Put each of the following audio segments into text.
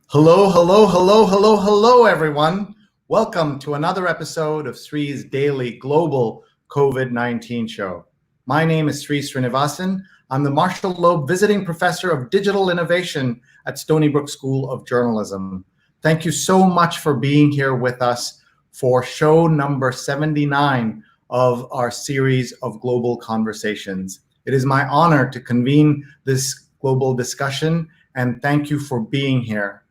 Hello, hello, hello, hello, hello, everyone. Welcome to another episode of Sree's daily global COVID-19 show. My name is Sree Sreenivasan. I'm the Marshall Loeb Visiting Professor of Digital Innovation at Stony Brook School of Journalism. Thank you so much for being here with us for show number 79 of our series of global conversations. It is my honor to convene this global discussion, and thank you for being here.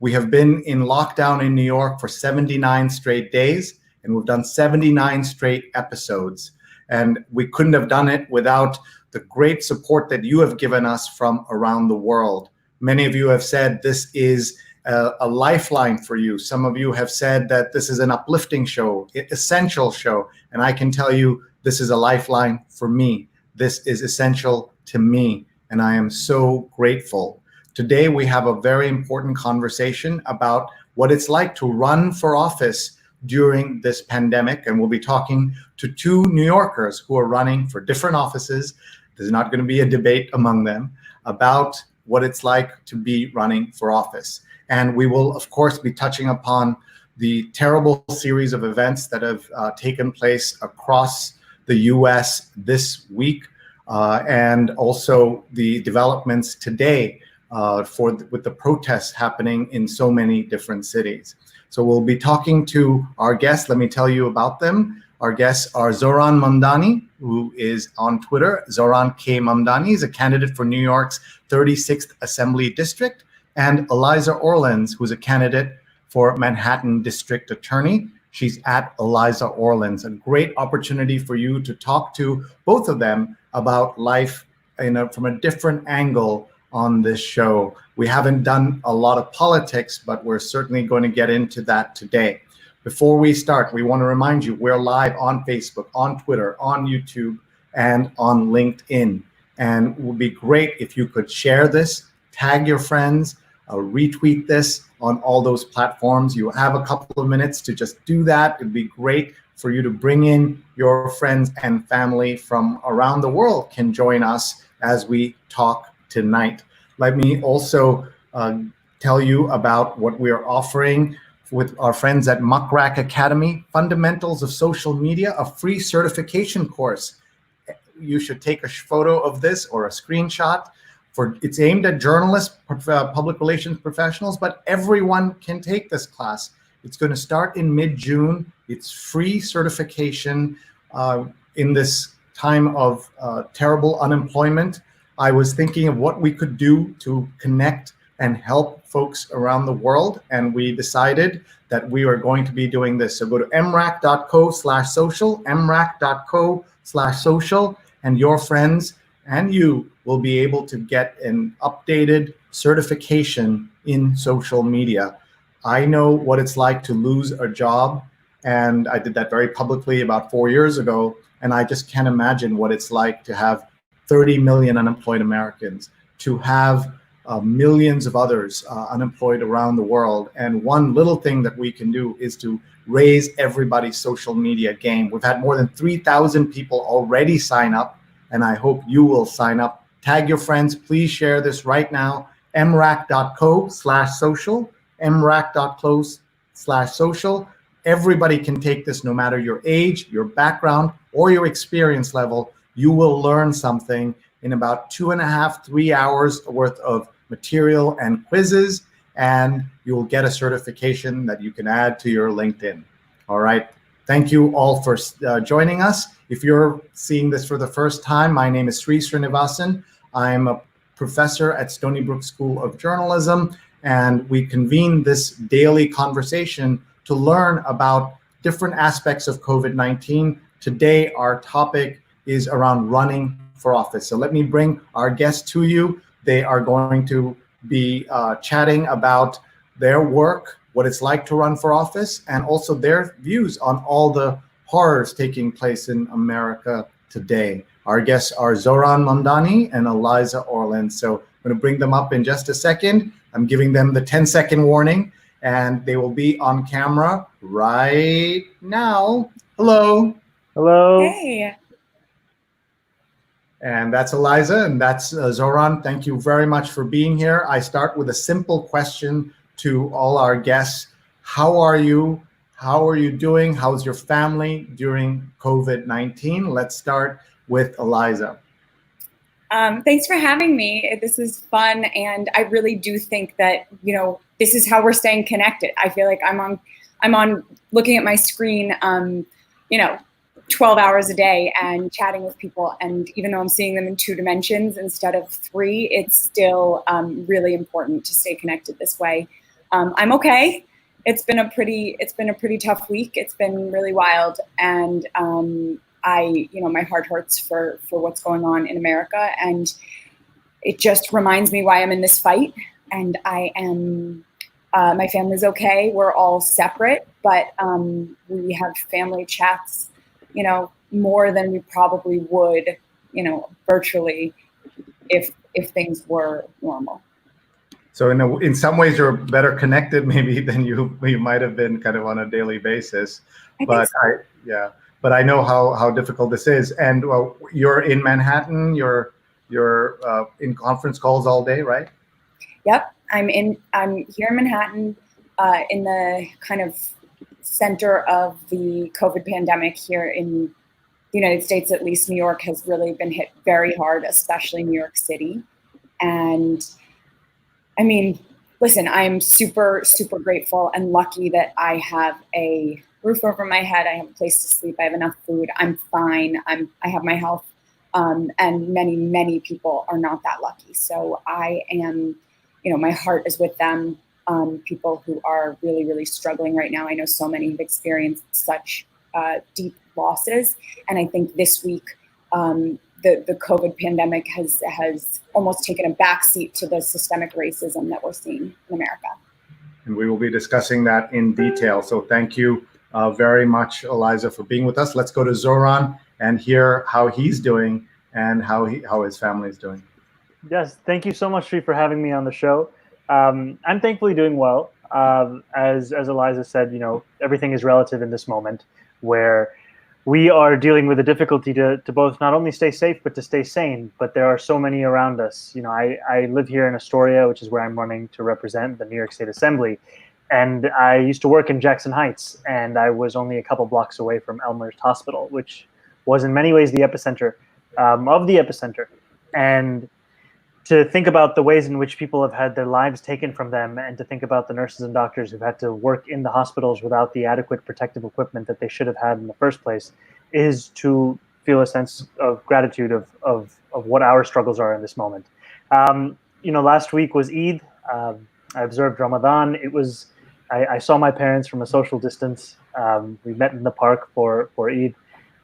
We have been in lockdown in New York for 79 straight days, and we've done 79 straight episodes. And we couldn't have done it without the great support that you have given us from around the world. Many of you have said this is a lifeline for you. Some of you have said that this is an uplifting show, essential show. And I can tell you this is a lifeline for me. This is essential to me, and I am so grateful. Today, we have a very important conversation about what it's like to run for office during this pandemic. And we'll be talking to two New Yorkers who are running for different offices. There's not going to be a debate among them about what it's like to be running for office. And we will, of course, be touching upon the terrible series of events that have taken place across the US this week, and also the developments today with the protests happening in so many different cities. So we'll be talking to our guests. Let me tell you about them. Our guests are Zohran Mamdani, who is on Twitter. Zohran K. Mamdani is a candidate for New York's 36th Assembly District, and Eliza Orlins, who's a candidate for Manhattan District Attorney. She's at Eliza Orlins. A great opportunity for you to talk to both of them about life from a different angle on this show. We haven't done a lot of politics, but we're certainly going to get into that today. Before we start, we want to remind you we're live on Facebook, on Twitter, on YouTube, and on LinkedIn. And it would be great if you could share this, tag your friends, retweet this on all those platforms. You have a couple of minutes to just do that. It'd be great for you to bring in your friends and family from around the world can join us as we talk tonight. Let me also tell you about what we are offering with our friends at Muckrack Academy, Fundamentals of Social Media, a free certification course. You should take a photo of this or a screenshot. It's aimed at journalists, public relations professionals, but everyone can take this class. It's going to start in mid-June. It's free certification in this time of terrible unemployment. I was thinking of what we could do to connect and help folks around the world, and we decided that we are going to be doing this. So go to mrac.co/social, mrac.co/social, and your friends and you will be able to get an updated certification in social media. I know what it's like to lose a job, and I did that very publicly about 4 years ago, and I just can't imagine what it's like to have 30 million unemployed Americans, to have millions of others unemployed around the world. And one little thing that we can do is to raise everybody's social media game. We've had more than 3,000 people already sign up, and I hope you will sign up. Tag your friends. Please share this right now. mrac.co/social, mrac.co/social. Everybody can take this, no matter your age, your background, or your experience level. You will learn something in about 2.5, 3 hours worth of material and quizzes, and you will get a certification that you can add to your LinkedIn. All right. Thank you all for joining us. If you're seeing this for the first time, my name is Sree Sreenivasan. I'm a professor at Stony Brook School of Journalism, and we convene this daily conversation to learn about different aspects of COVID-19. Today, our topic is around running for office. So let me bring our guests to you. They are going to be chatting about their work, what it's like to run for office, and also their views on all the horrors taking place in America today. Our guests are Zohran Mamdani and Eliza Orlins. So I'm going to bring them up in just a second. I'm giving them the 10-second warning, and they will be on camera right now. Hello. Hello. Hey. And that's Eliza, and that's Zohran. Thank you very much for being here. I start with a simple question to all our guests. How are you? How are you doing? How's your family during COVID-19? Let's start with Eliza. Thanks for having me. This is fun, and I really do think that this is how we're staying connected. I feel like I'm on looking at my screen, 12 hours a day and chatting with people. And even though I'm seeing them in 2 dimensions instead of 3, it's still really important to stay connected this way. I'm okay. It's been a pretty tough week. It's been really wild, and my heart hurts for what's going on in America, and it just reminds me why I'm in this fight. And I am, my family's okay. We're all separate, but we have family chats, more than we probably would, virtually, if things were normal. So in some ways, you're better connected maybe than you might have been kind of on a daily basis. But I know how difficult this is. And you're in Manhattan. You're in conference calls all day, right? Yep, I'm here in Manhattan, in the kind of center of the COVID pandemic here in the United States. At least New York has really been hit very hard, especially New York City. And I mean, listen, I'm super, super grateful and lucky that I have a roof over my head. I have a place to sleep. I have enough food. I'm fine. I have my health. And many, many people are not that lucky. So I am, my heart is with them. People who are really, really struggling right now. I know so many have experienced such deep losses. And I think this week, the COVID pandemic has almost taken a backseat to the systemic racism that we're seeing in America. And we will be discussing that in detail. So thank you very much, Eliza, for being with us. Let's go to Zohran and hear how he's doing and how his family is doing. Yes, thank you so much, Sree, for having me on the show. I'm thankfully doing well. As Eliza said, everything is relative in this moment, where we are dealing with the difficulty to both not only stay safe, but to stay sane. But there are so many around us. I live here in Astoria, which is where I'm running to represent the New York State Assembly. And I used to work in Jackson Heights, and I was only a couple blocks away from Elmhurst Hospital, which was in many ways the epicenter of the epicenter. And to think about the ways in which people have had their lives taken from them, and to think about the nurses and doctors who've had to work in the hospitals without the adequate protective equipment that they should have had in the first place, is to feel a sense of gratitude of what our struggles are in this moment. Last week was Eid. I observed Ramadan. I saw my parents from a social distance. We met in the park for Eid.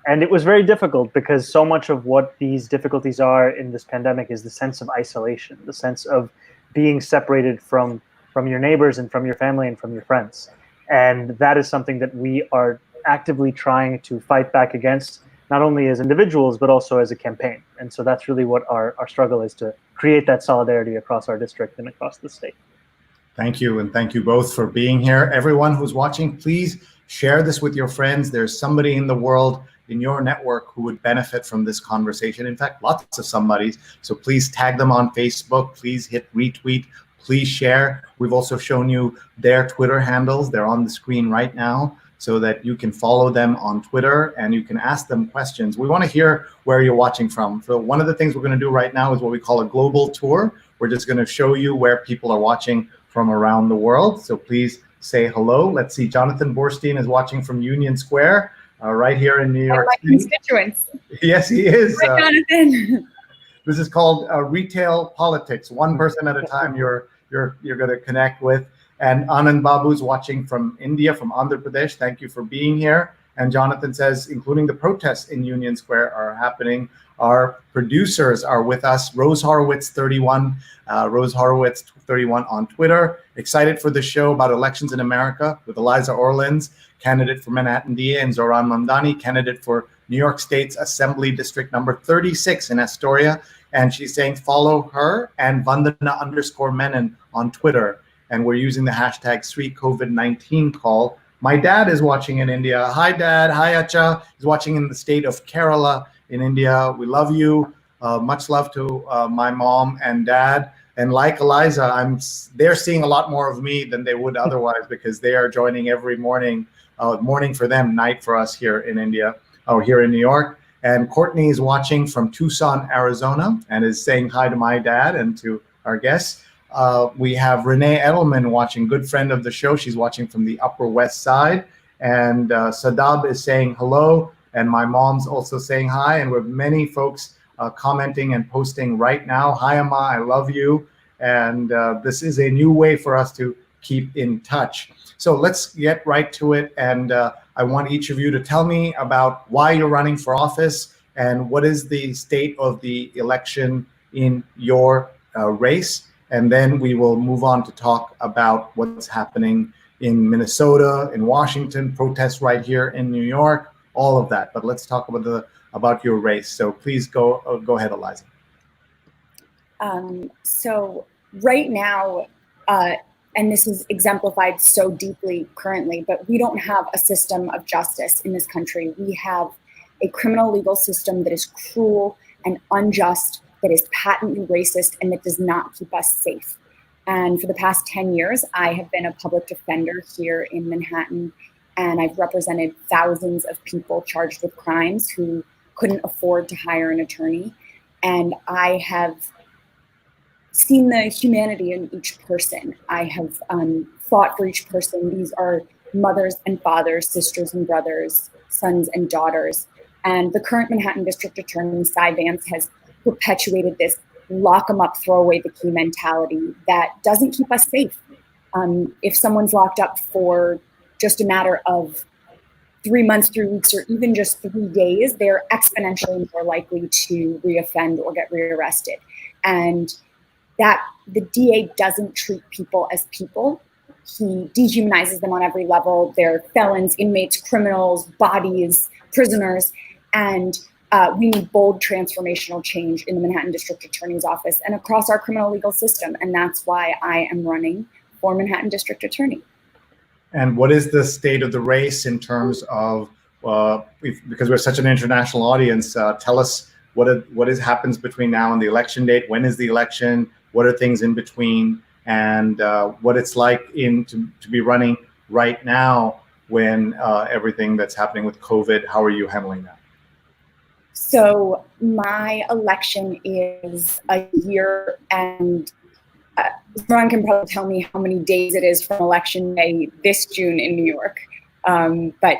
And it was very difficult because so much of what these difficulties are in this pandemic is the sense of isolation, the sense of being separated from your neighbors and from your family and from your friends. And that is something that we are actively trying to fight back against, not only as individuals, but also as a campaign. And so that's really what our struggle is, to create that solidarity across our district and across the state. Thank you. And thank you both for being here. Everyone who's watching, please share this with your friends. There's somebody in the world, in your network, who would benefit from this conversation. In fact, lots of somebodies. So please tag them on Facebook. Please hit retweet. Please share. We've also shown you their Twitter handles. They're on the screen right now, so that you can follow them on Twitter and you can ask them questions. We want to hear where you're watching from. So one of the things we're going to do right now is what we call a global tour. We're just going to show you where people are watching from around the world. So please say hello. Let's see. Jonathan Borstein is watching from Union Square, right here in New York City. My constituents. Yes, he is. Hi, Jonathan. This is called retail politics. One person at a time you're going to connect with. And Anand Babu's watching from India, from Andhra Pradesh. Thank you for being here. And Jonathan says, including the protests in Union Square are happening. Our producers are with us. Rose Horowitz 31, Rose Horowitz 31 on Twitter. Excited for the show about elections in America with Eliza Orlins, candidate for Manhattan DA, and Zohran Mamdani, candidate for New York State's Assembly District number 36 in Astoria. And she's saying follow her and Vandana_Menon on Twitter. And we're using the hashtag Sree COVID-19 call. My dad is watching in India. Hi, Dad. Hi, Acha. He's watching in the state of Kerala in India. We love you. Much love to my mom and dad. And like Eliza, they're seeing a lot more of me than they would otherwise because they are joining every morning, morning for them, night for us here in India, or here in New York. And Courtney is watching from Tucson, Arizona, and is saying hi to my dad and to our guests. We have Renee Edelman watching, good friend of the show. She's watching from the Upper West Side. And Sadab is saying hello. And my mom's also saying hi. And we have many folks commenting and posting right now. Hi, Amma, I love you. And this is a new way for us to keep in touch. So let's get right to it. And I want each of you to tell me about why you're running for office and what is the state of the election in your race. And then we will move on to talk about what's happening in Minnesota, in Washington, protests right here in New York, all of that. But let's talk about your race. So please go ahead, Eliza. So right now, and this is exemplified so deeply currently, but we don't have a system of justice in this country. We have a criminal legal system that is cruel and unjust, that is patently racist, and that does not keep us safe. And for the past 10 years, I have been a public defender here in Manhattan, and I've represented thousands of people charged with crimes who couldn't afford to hire an attorney. And I have seen the humanity in each person. I have fought for each person. These are mothers and fathers, sisters and brothers, sons and daughters. And the current Manhattan District Attorney, Cy Vance, has perpetuated this lock them up, throw away the key mentality that doesn't keep us safe. If someone's locked up for just a matter of 3 months, 3 weeks, or even just 3 days, they're exponentially more likely to reoffend or get rearrested. And that the DA doesn't treat people as people. He dehumanizes them on every level. They're felons, inmates, criminals, bodies, prisoners. And we need bold transformational change in the Manhattan District Attorney's Office and across our criminal legal system. And that's why I am running for Manhattan District Attorney. And what is the state of the race in terms of, because we're such an international audience, tell us what happens between now and the election date. When is the election? What are things in between? And what it's like to be running right now when everything that's happening with COVID, how are you handling that? So my election is a year, and Zohran can probably tell me how many days it is from election day this June in New York. But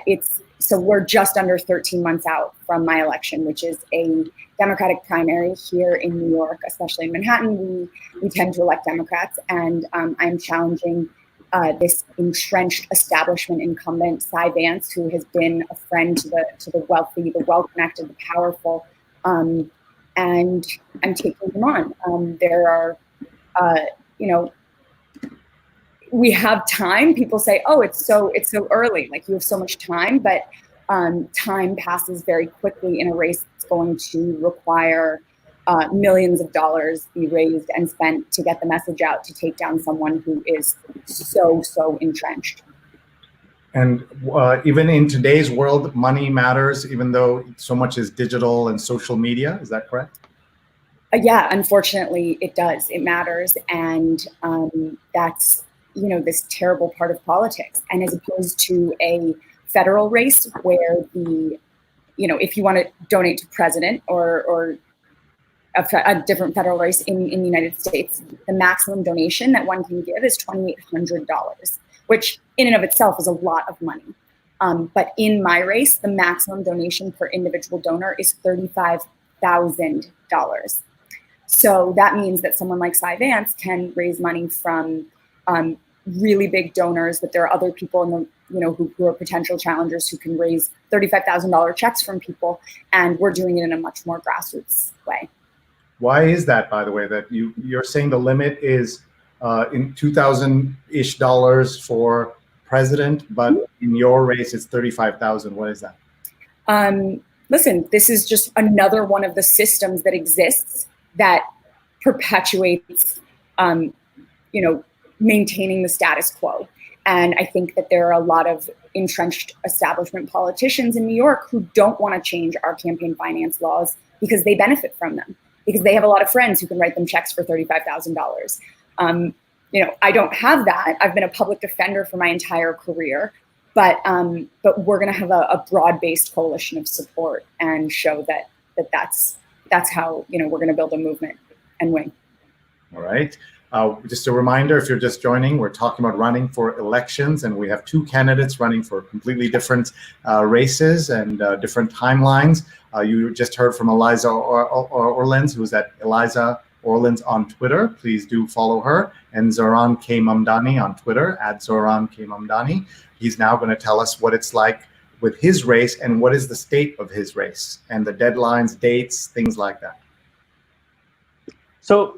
so we're just under 13 months out from my election, which is a Democratic primary here in New York, especially in Manhattan. We tend to elect Democrats, and I'm challenging this entrenched establishment incumbent, Cy Vance, who has been a friend to the wealthy, the well-connected, the powerful, and I'm taking him on. There are, we have time. People say, "Oh, it's so early. Like you have so much time," but time passes very quickly in a race that's going to require millions of dollars be raised and spent to get the message out to take down someone who is so entrenched. And even in today's world, money matters, even though so much is digital and social media. Is that correct? Yeah, unfortunately, it does. It matters, and that's this terrible part of politics. And as opposed to a federal race where if you want to donate to president or a different federal race in the United States, the maximum donation that one can give is $2,800, which in and of itself is a lot of money. But in my race, the maximum donation per individual donor is $35,000. So that means that someone like Cy Vance can raise money from really big donors, but there are other people in the who are potential challengers who can raise $35,000 checks from people, and we're doing it in a much more grassroots way. Why is that, by the way, that you're saying the limit is in $2,000-ish for president, but in your race it's 35,000? What is that? Listen, this is just another one of the systems that exists that perpetuates, maintaining the status quo. And I think that there are a lot of entrenched establishment politicians in New York who don't want to change our campaign finance laws because they benefit from them. because they have a lot of friends who can write them checks for $35,000. I don't have that. I've been a public defender for my entire career, but we're going to have a broad-based coalition of support and show that's how we're going to build a movement and win. All right. Just a reminder, if you're just joining, we're talking about running for elections, and we have two candidates running for completely different races and different timelines. You just heard from Eliza Orlins, who's at Eliza Orlins on Twitter. Please do follow her. And Zohran Mamdani on Twitter, at Zohran Mamdani. He's now going to tell us what it's like with his race and what is the state of his race and the deadlines, dates, things like that. So,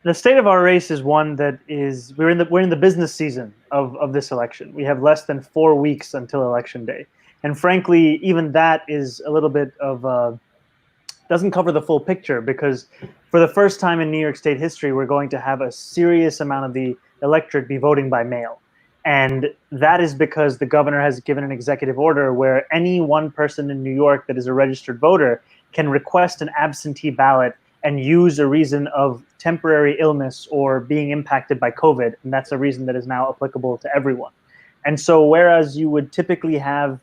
the state of our race is one that is, we're in the business season of this election. We have less than 4 weeks until election day. And frankly, even that is a little bit of, doesn't cover the full picture, because for the first time in New York State history, we're going to have a serious amount of the electorate be voting by mail. And that is because the governor has given an executive order where any one person in New York that is a registered voter can request an absentee ballot and use a reason of temporary illness or being impacted by COVID. And that's a reason that is now applicable to everyone. And so whereas you would typically have,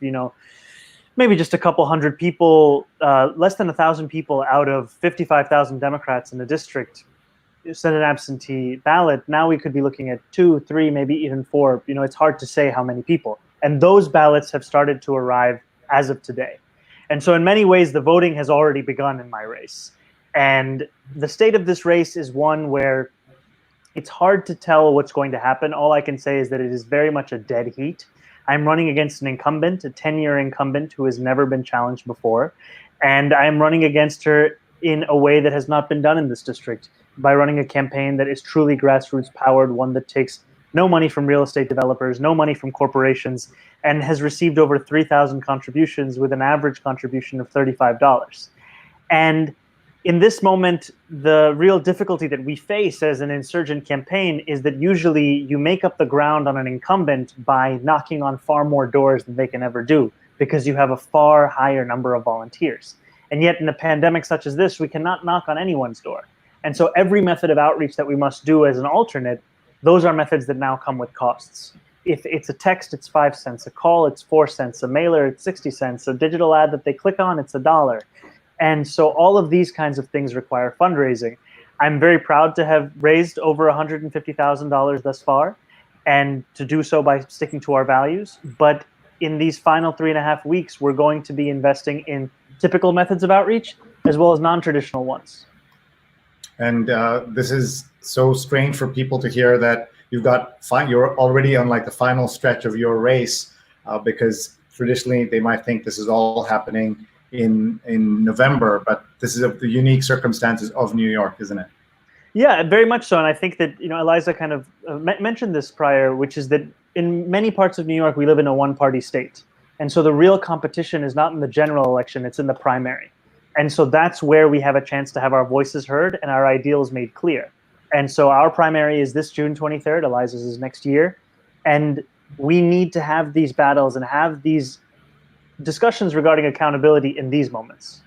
maybe just a couple hundred people, less than 1,000 people out of 55,000 Democrats in the district send an absentee ballot, now we could be looking at 2, 3, maybe even 4. It's hard to say how many people. And those ballots have started to arrive as of today. And so in many ways, the voting has already begun in my race. And the state of this race is one where it's hard to tell what's going to happen. All I can say is that it is very much a dead heat. I'm running against an incumbent, a 10-year incumbent who has never been challenged before. And I'm running against her in a way that has not been done in this district, by running a campaign that is truly grassroots powered, one that takes no money from real estate developers, no money from corporations, and has received over 3,000 contributions with an average contribution of $35. And in this moment, the real difficulty that we face as an insurgent campaign is that usually you make up the ground on an incumbent by knocking on far more doors than they can ever do, because you have a far higher number of volunteers. And yet in a pandemic such as this, we cannot knock on anyone's door. And so every method of outreach that we must do as an alternate, those are methods that now come with costs. If it's a text, it's 5 cents. A call, it's 4 cents. A mailer, it's 60 cents. A digital ad that they click on, it's $1. And so all of these kinds of things require fundraising. I'm very proud to have raised over $150,000 thus far, and to do so by sticking to our values. But in these final 3.5 weeks, we're going to be investing in typical methods of outreach as well as non-traditional ones. And this is so strange for people to hear that you're already on like the final stretch of your race, because traditionally they might think this is all happening in November, but this is the unique circumstances of New York, isn't it? Yeah, very much so. And I think that, Eliza kind of mentioned this prior, which is that in many parts of New York, we live in a one-party state. And so the real competition is not in the general election, it's in the primary. And so that's where we have a chance to have our voices heard and our ideals made clear. And so our primary is this June 23rd, Eliza's is next year. And we need to have these battles and have these discussions regarding accountability in these moments.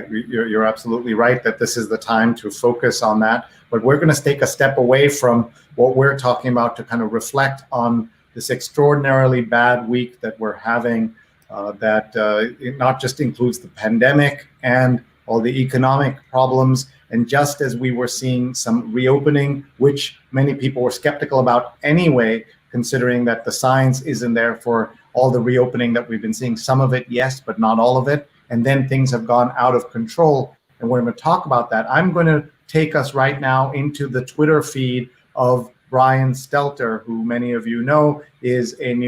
You're absolutely right that this is the time to focus on that. But we're going to take a step away from what we're talking about to kind of reflect on this extraordinarily bad week that we're having, it not just includes the pandemic and all the economic problems. And just as we were seeing some reopening, which many people were skeptical about anyway, considering that the science isn't there for all the reopening that we've been seeing. Some of it, yes, but not all of it. And then things have gone out of control. And we're going to talk about that. I'm going to take us right now into the Twitter feed of Brian Stelter, who many of you know is a New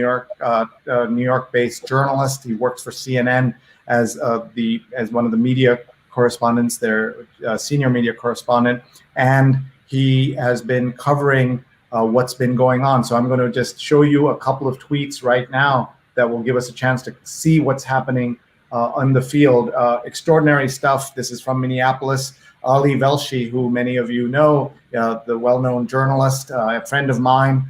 York-based journalist. He works for CNN as one of the media correspondents, their senior media correspondent, and he has been covering what's been going on. So I'm going to just show you a couple of tweets right now that will give us a chance to see what's happening on the field. Extraordinary stuff. This is from Minneapolis. Ali Velshi, who many of you know, the well-known journalist, a friend of mine.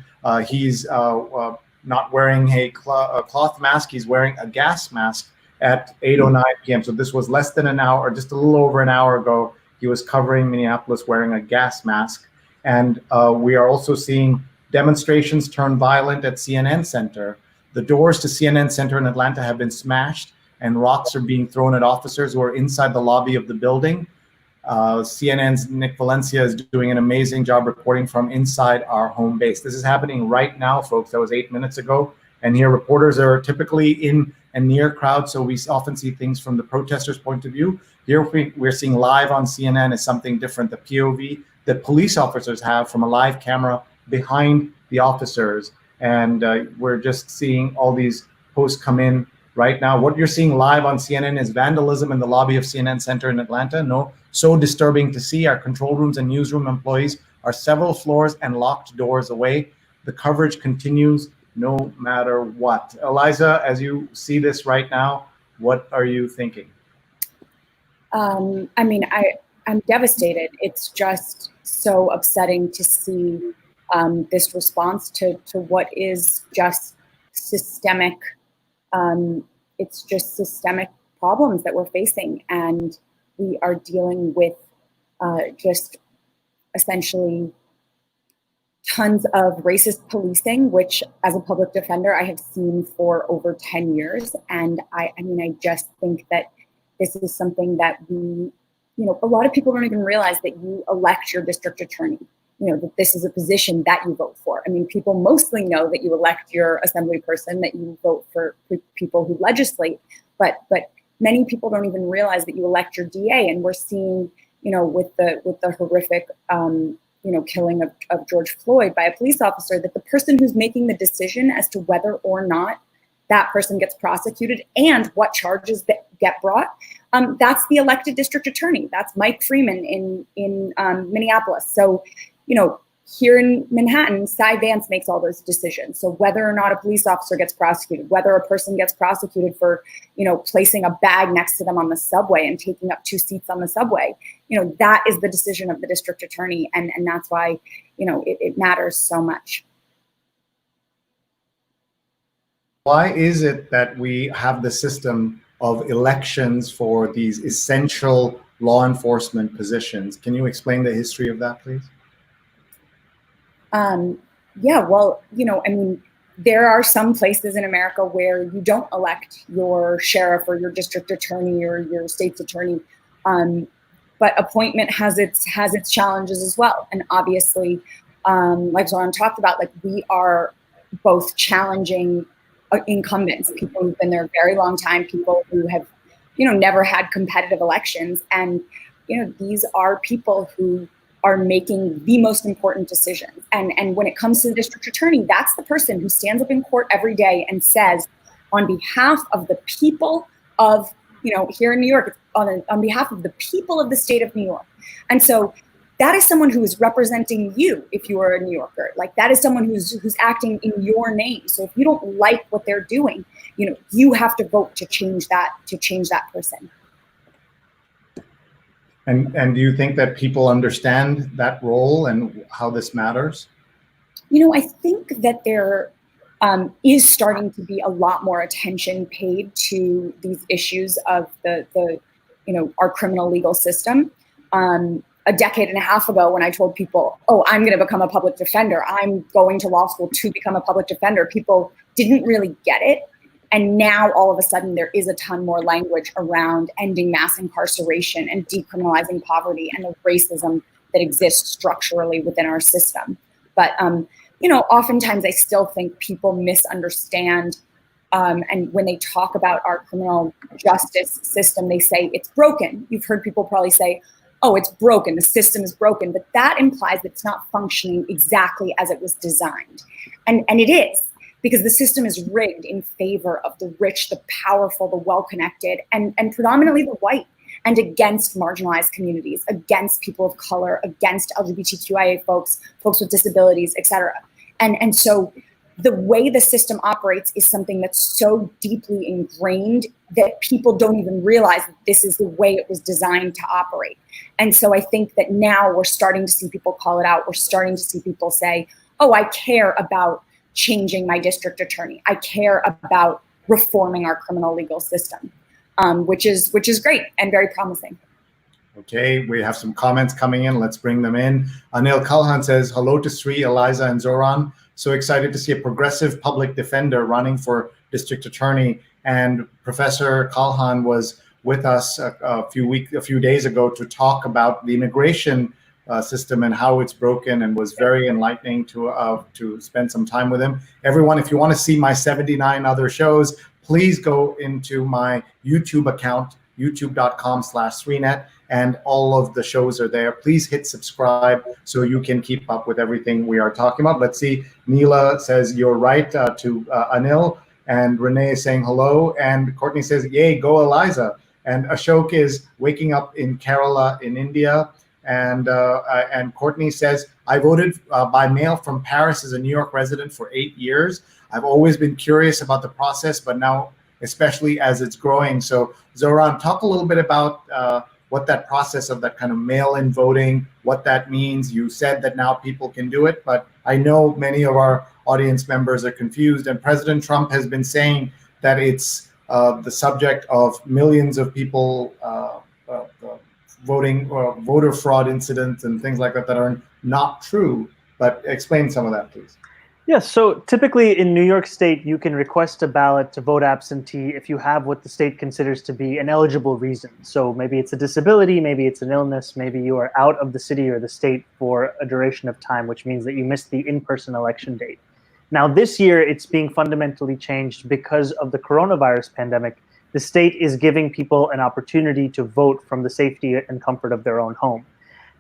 He's not wearing a cloth mask. He's wearing a gas mask at 8:09 p.m. So this was less than an hour, or just a little over an hour ago. He was covering Minneapolis wearing a gas mask. And we are also seeing demonstrations turn violent at CNN Center. The doors to CNN Center in Atlanta have been smashed, and rocks are being thrown at officers who are inside the lobby of the building. CNN's Nick Valencia is doing an amazing job reporting from inside our home base. This is happening right now, folks. That was 8 minutes ago. And here, reporters are typically in and near crowds, so we often see things from the protesters' point of view. Here, we're seeing live on CNN is something different. The POV that police officers have from a live camera behind the officers. And we're just seeing all these posts come in right now. What you're seeing live on CNN is vandalism in the lobby of CNN Center in Atlanta. No, so disturbing to see. Our control rooms and newsroom employees are several floors and locked doors away. The coverage continues no matter what. Eliza, as you see this right now, what are you thinking? I mean, I'm devastated. It's just so upsetting to see this response to what is just systemic. It's just systemic problems that we're facing, and we are dealing with just essentially tons of racist policing, which as a public defender, I have seen for over 10 years. And I mean, I just think that this is something that a lot of people don't even realize that you elect your district attorney, that this is a position that you vote for. I mean, people mostly know that you elect your assembly person, that you vote for people who legislate, but many people don't even realize that you elect your DA. And we're seeing, with the horrific, killing of George Floyd by a police officer, that the person who's making the decision as to whether or not that person gets prosecuted and what charges that get brought, that's the elected district attorney. That's Mike Freeman in Minneapolis. So, here in Manhattan, Cy Vance makes all those decisions. So whether or not a police officer gets prosecuted, whether a person gets prosecuted for, placing a bag next to them on the subway and taking up 2 seats on the subway, that is the decision of the district attorney. And that's why, it matters so much. Why is it that we have the system of elections for these essential law enforcement positions? Can you explain the history of that, please? Yeah, well, I mean, there are some places in America where you don't elect your sheriff or your district attorney or your state's attorney, but appointment has its challenges as well. And obviously, like Zohran talked about, like we are both challenging incumbents, people who've been there a very long time, people who have, never had competitive elections, and these are people who are making the most important decisions. And when it comes to the district attorney, that's the person who stands up in court every day and says, on behalf of the people of, here in New York, on behalf of the people of the state of New York. And so that is someone who is representing you if you are a New Yorker. Like that is someone who's acting in your name. So if you don't like what they're doing, you have to vote to change that person. And do you think that people understand that role and how this matters? I think that there is starting to be a lot more attention paid to these issues of the our criminal legal system. A decade and a half ago, when I told people, oh, I'm going to become a public defender, I'm going to law school to become a public defender, people didn't really get it. And now all of a sudden there is a ton more language around ending mass incarceration and decriminalizing poverty and the racism that exists structurally within our system. But, oftentimes I still think people misunderstand. And when they talk about our criminal justice system, they say it's broken. You've heard people probably say, oh, it's broken, the system is broken. But that implies that it's not functioning exactly as it was designed. And it is. Because the system is rigged in favor of the rich, the powerful, the well-connected, and predominantly the white, and against marginalized communities, against people of color, against LGBTQIA folks with disabilities, et cetera. And so the way the system operates is something that's so deeply ingrained that people don't even realize that this is the way it was designed to operate. And so I think that now we're starting to see people call it out. We're starting to see people say, oh, I care about changing my district attorney. I care about reforming our criminal legal system, which is great and very promising. Okay, we have some comments coming in. Let's bring them in. Anil Kalhan says, hello to Sree, Eliza, and Zohran. So excited to see a progressive public defender running for district attorney. And Professor Kalhan was with us a few days ago to talk about the immigration system and how it's broken, and was very enlightening to spend some time with him. Everyone, if you want to see my 79 other shows, please go into my YouTube account, youtube.com/SreeNet, and all of the shows are there. Please hit subscribe so you can keep up with everything we are talking about. Let's see. Neela says, you're right, to Anil. And Renee is saying hello. And Courtney says, yay, go Eliza. And Ashok is waking up in Kerala in India. And Courtney says, I voted by mail from Paris as a New York resident for 8 years. I've always been curious about the process, but now especially as it's growing. So Zohran, talk a little bit about what that process of that kind of mail-in voting, what that means. You said that now people can do it, but I know many of our audience members are confused, and President Trump has been saying that it's the subject of millions of people voting, voter fraud incidents and things like that that are not true. But explain some of that, please. Yes, so typically in New York State, you can request a ballot to vote absentee if you have what the state considers to be an eligible reason. So maybe it's a disability, maybe it's an illness, maybe you are out of the city or the state for a duration of time, which means that you missed the in-person election date. Now this year, it's being fundamentally changed because of the coronavirus pandemic. The state is giving people an opportunity to vote from the safety and comfort of their own home.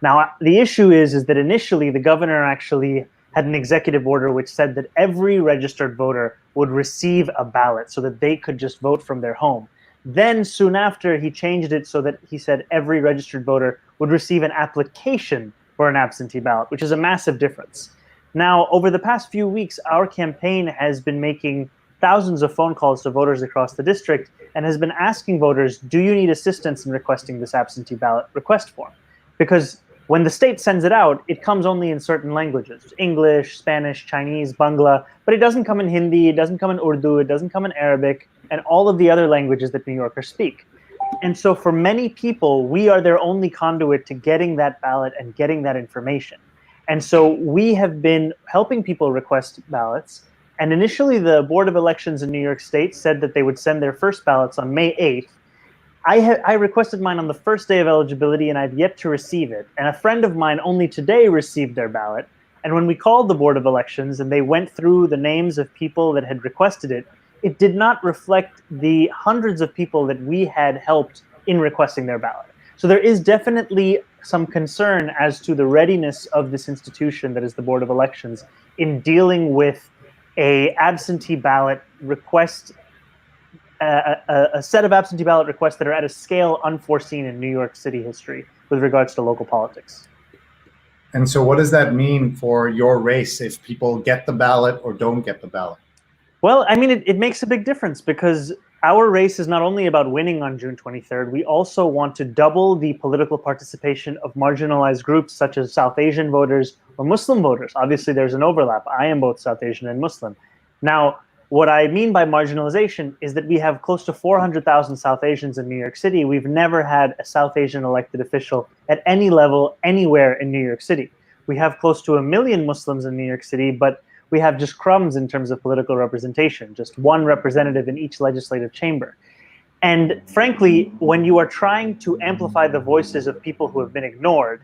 Now, the issue is that initially the governor actually had an executive order which said that every registered voter would receive a ballot so that they could just vote from their home. Then soon after, he changed it so that he said every registered voter would receive an application for an absentee ballot, which is a massive difference. Now, over the past few weeks, our campaign has been making thousands of phone calls to voters across the district and has been asking voters, do you need assistance in requesting this absentee ballot request form? Because when the state sends it out, it comes only in certain languages, English, Spanish, Chinese, Bangla, but it doesn't come in Hindi, it doesn't come in Urdu, it doesn't come in Arabic, and all of the other languages that New Yorkers speak. And so for many people, we are their only conduit to getting that ballot and getting that information. And so we have been helping people request ballots. And initially, the Board of Elections in New York State said that they would send their first ballots on May 8th. I requested mine on the first day of eligibility, and I've yet to receive it. And a friend of mine only today received their ballot. And when we called the Board of Elections and they went through the names of people that had requested it, it did not reflect the hundreds of people that we had helped in requesting their ballot. So there is definitely some concern as to the readiness of this institution that is the Board of Elections in dealing with a absentee ballot request, a set of absentee ballot requests that are at a scale unforeseen in New York City history with regards to local politics. And so what does that mean for your race if people get the ballot or don't get the ballot? Well, I mean, it makes a big difference because our race is not only about winning on June 23rd, we also want to double the political participation of marginalized groups such as South Asian voters or Muslim voters. Obviously, there's an overlap. I am both South Asian and Muslim. Now, what I mean by marginalization is that we have close to 400,000 South Asians in New York City. We've never had a South Asian elected official at any level anywhere in New York City. We have close to 1 million Muslims in New York City, but we have just crumbs in terms of political representation, just one representative in each legislative chamber. And frankly, when you are trying to amplify the voices of people who have been ignored,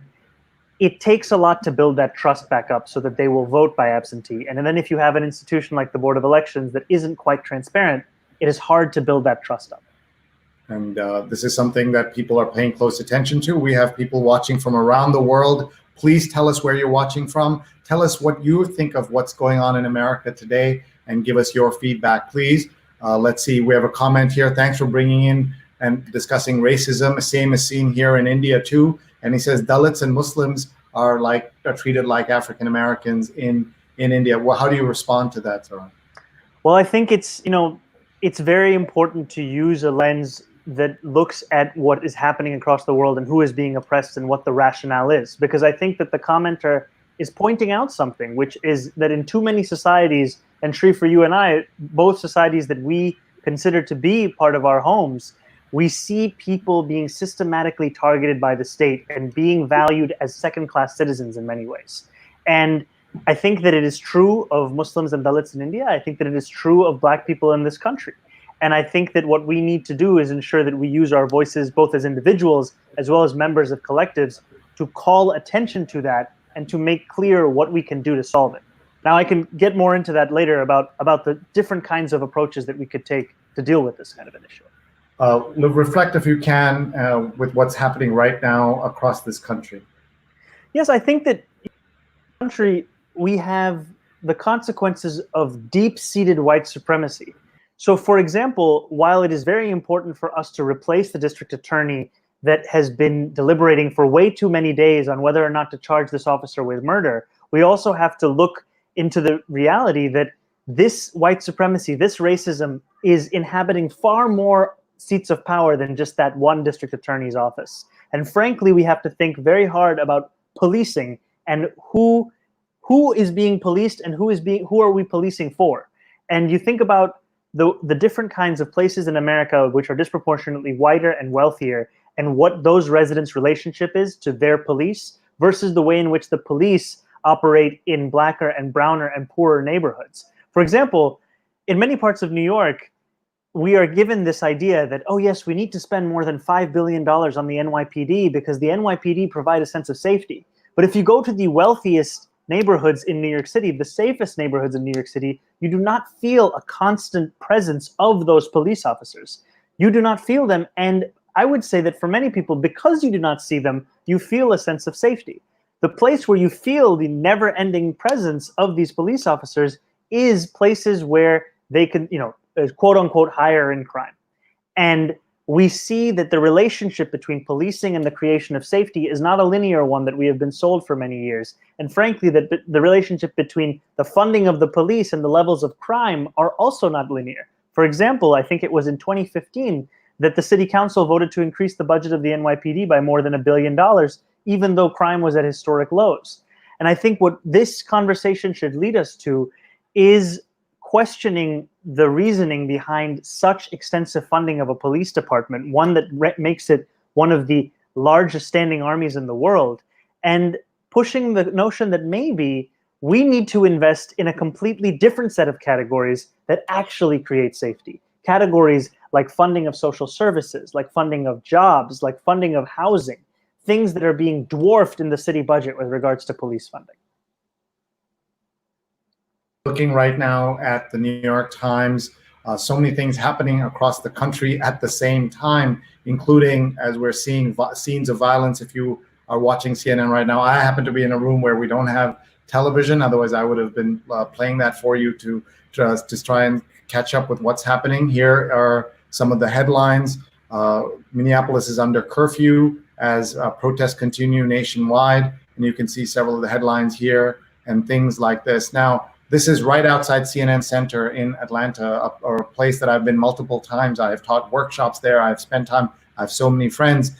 it takes a lot to build that trust back up so that they will vote by absentee. And then if you have an institution like the Board of Elections that isn't quite transparent, it is hard to build that trust up. And this is something that people are paying close attention to. We have people watching from around the world. Please tell us where you're watching from. Tell us what you think of what's going on in America today and give us your feedback, please. Let's see, we have a comment here. Thanks for bringing in and discussing racism. Same is seen here in India too. And he says Dalits and Muslims are treated like African Americans in India. Well, how do you respond to that, Zohran? Well, I think it's very important to use a lens that looks at what is happening across the world and who is being oppressed and what the rationale is. Because I think that the commenter is pointing out something, which is that in too many societies, and Sree, for you and I, both societies that we consider to be part of our homes, we see people being systematically targeted by the state and being valued as second-class citizens in many ways. And I think that it is true of Muslims and Dalits in India. I think that it is true of Black people in this country. And I think that what we need to do is ensure that we use our voices both as individuals as well as members of collectives to call attention to that and to make clear what we can do to solve it. Now, I can get more into that later about the different kinds of approaches that we could take to deal with this kind of an issue. Reflect, if you can, with what's happening right now across this country. Yes, I think that in the country, we have the consequences of deep-seated white supremacy. So, for example, while it is very important for us to replace the district attorney that has been deliberating for way too many days on whether or not to charge this officer with murder, we also have to look into the reality that this white supremacy, this racism, is inhabiting far more seats of power than just that one district attorney's office. And frankly, we have to think very hard about policing and who is being policed and who are we policing for. And you think about the different kinds of places in America which are disproportionately whiter and wealthier, and what those residents' relationship is to their police versus the way in which the police operate in blacker and browner and poorer neighborhoods. For example, in many parts of New York, we are given this idea that, oh yes, we need to spend more than $5 billion on the NYPD because the NYPD provide a sense of safety. But if you go to the wealthiest neighborhoods in New York City, the safest neighborhoods in New York City, you do not feel a constant presence of those police officers. You do not feel them. And I would say that for many people, because you do not see them, you feel a sense of safety. The place where you feel the never-ending presence of these police officers is places where they can, quote unquote, higher in crime. And we see that the relationship between policing and the creation of safety is not a linear one that we have been sold for many years. And frankly, that the relationship between the funding of the police and the levels of crime are also not linear. For example, I think it was in 2015 that the city council voted to increase the budget of the NYPD by more than $1 billion, even though crime was at historic lows. And I think what this conversation should lead us to is questioning the reasoning behind such extensive funding of a police department, one that makes it one of the largest standing armies in the world, and pushing the notion that maybe we need to invest in a completely different set of categories that actually create safety. Categories like funding of social services, like funding of jobs, like funding of housing, things that are being dwarfed in the city budget with regards to police funding. Looking right now at the New York Times, so many things happening across the country at the same time, including as we're seeing scenes of violence. If you are watching CNN right now, I happen to be in a room where we don't have television. Otherwise, I would have been playing that for you to just try and catch up with what's happening. Here are some of the headlines. Minneapolis is under curfew as protests continue nationwide. And you can see several of the headlines here and things like this. Now, this is right outside CNN Center in Atlanta, a place that I've been multiple times. I have taught workshops there. I've spent time. I have so many friends.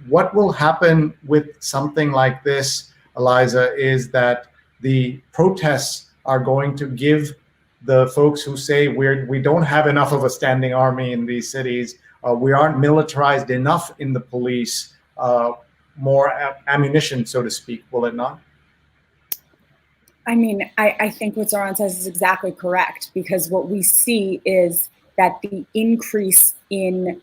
What will happen with something like this, Eliza, is that the protests are going to give the folks who say we don't have enough of a standing army in these cities, we aren't militarized enough in the police, more ammunition, so to speak, will it not? I mean, I think what Zohran says is exactly correct, because what we see is that the increase in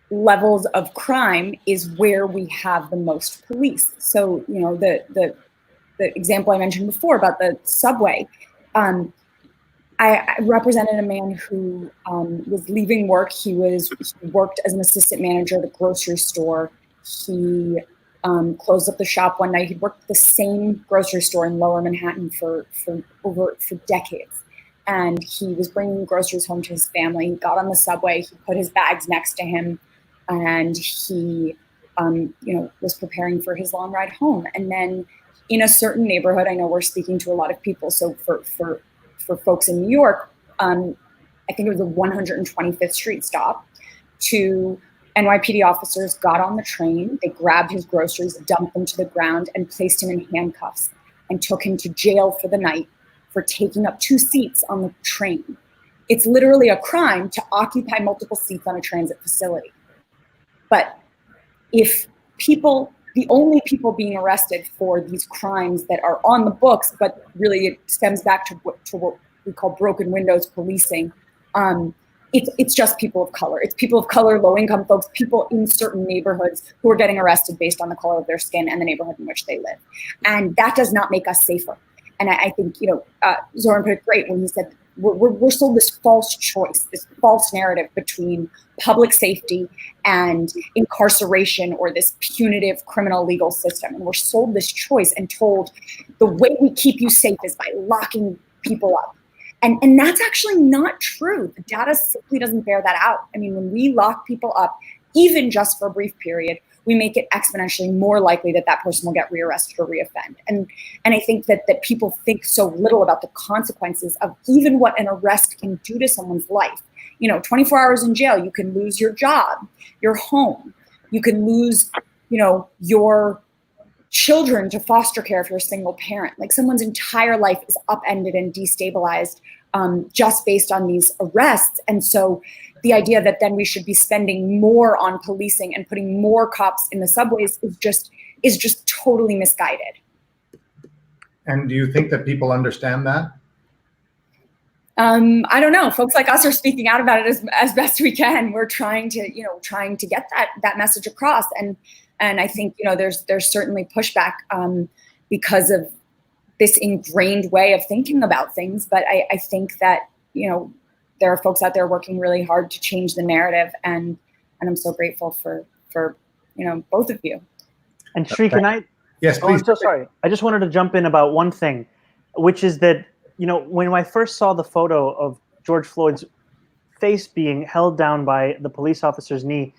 levels of crime is where we have the most police. So, the example I mentioned before about the subway, I represented a man who was leaving work. He worked as an assistant manager at a grocery store. He closed up the shop one night. He'd worked at the same grocery store in Lower Manhattan for decades. And he was bringing groceries home to his family. He got on the subway, he put his bags next to him, and he was preparing for his long ride home. And then in a certain neighborhood, I know we're speaking to a lot of people, so for folks in New York, I think it was the 125th Street stop, two NYPD officers got on the train, they grabbed his groceries, dumped them to the ground, and placed him in handcuffs and took him to jail for the night for taking up 2 seats on the train. It's literally a crime to occupy multiple seats on a transit facility. But if the only people being arrested for these crimes that are on the books, but really it stems back to what we call broken windows policing, it's just people of color. It's people of color, low-income folks, people in certain neighborhoods who are getting arrested based on the color of their skin and the neighborhood in which they live. And that does not make us safer. And I think, Zohran put it great when he said, we're sold this false choice, this false narrative between public safety and incarceration or this punitive criminal legal system. And we're sold this choice and told the way we keep you safe is by locking people up. And that's actually not true. The data simply doesn't bear that out. I mean, when we lock people up, even just for a brief period, we make it exponentially more likely that that person will get rearrested or reoffend. And I think that people think so little about the consequences of even what an arrest can do to someone's life. 24 hours in jail, you can lose your job, your home. You can lose, your children to foster care if you're a single parent. Like someone's entire life is upended and destabilized just based on these arrests. And so the idea that then we should be spending more on policing and putting more cops in the subways is just totally misguided. And do you think that people understand that? I don't know. Folks like us are speaking out about it as best we can. We're trying to get that message across. And I think, there's certainly pushback because of this ingrained way of thinking about things. But I think that, there are folks out there working really hard to change the narrative. And I'm so grateful for both of you. And Sree, can I? Yes, please. I'm so sorry. I just wanted to jump in about one thing, which is that, when I first saw the photo of George Floyd's face being held down by the police officer's knee,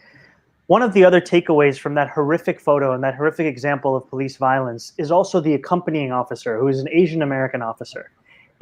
one of the other takeaways from that horrific photo and that horrific example of police violence is also the accompanying officer, who is an Asian American officer.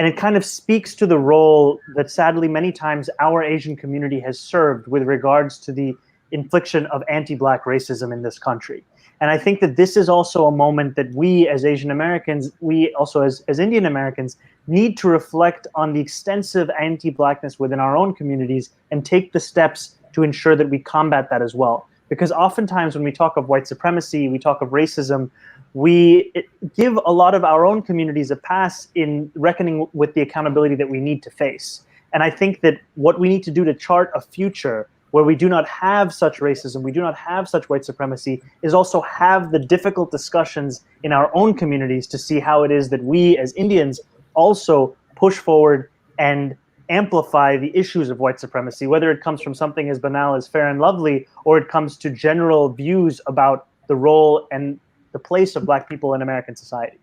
And it kind of speaks to the role that sadly many times our Asian community has served with regards to the infliction of anti-Black racism in this country. And I think that this is also a moment that we as Asian Americans, we also as Indian Americans, need to reflect on the extensive anti-Blackness within our own communities and take the steps to ensure that we combat that as well. Because oftentimes when we talk of white supremacy, we talk of racism, we give a lot of our own communities a pass in reckoning with the accountability that we need to face. And I think that what we need to do to chart a future where we do not have such racism, we do not have such white supremacy, is also have the difficult discussions in our own communities to see how it is that we as Indians also push forward and amplify the issues of white supremacy, whether it comes from something as banal as Fair and Lovely, or it comes to general views about the role and the place of Black people in American society.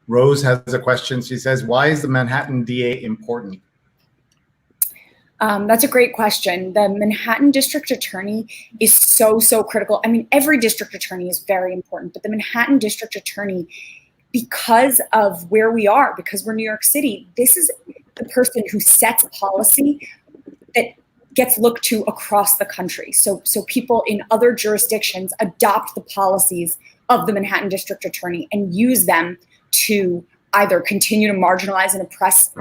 Rose has a question. She says, why is the Manhattan DA important? That's a great question. The Manhattan District Attorney is so critical. I mean, every district attorney is very important, but the Manhattan District Attorney, because of where we are, because we're New York City, this is the person who sets policy that gets looked to across the country. So people in other jurisdictions adopt the policies of the Manhattan District Attorney and use them to either continue to marginalize and oppress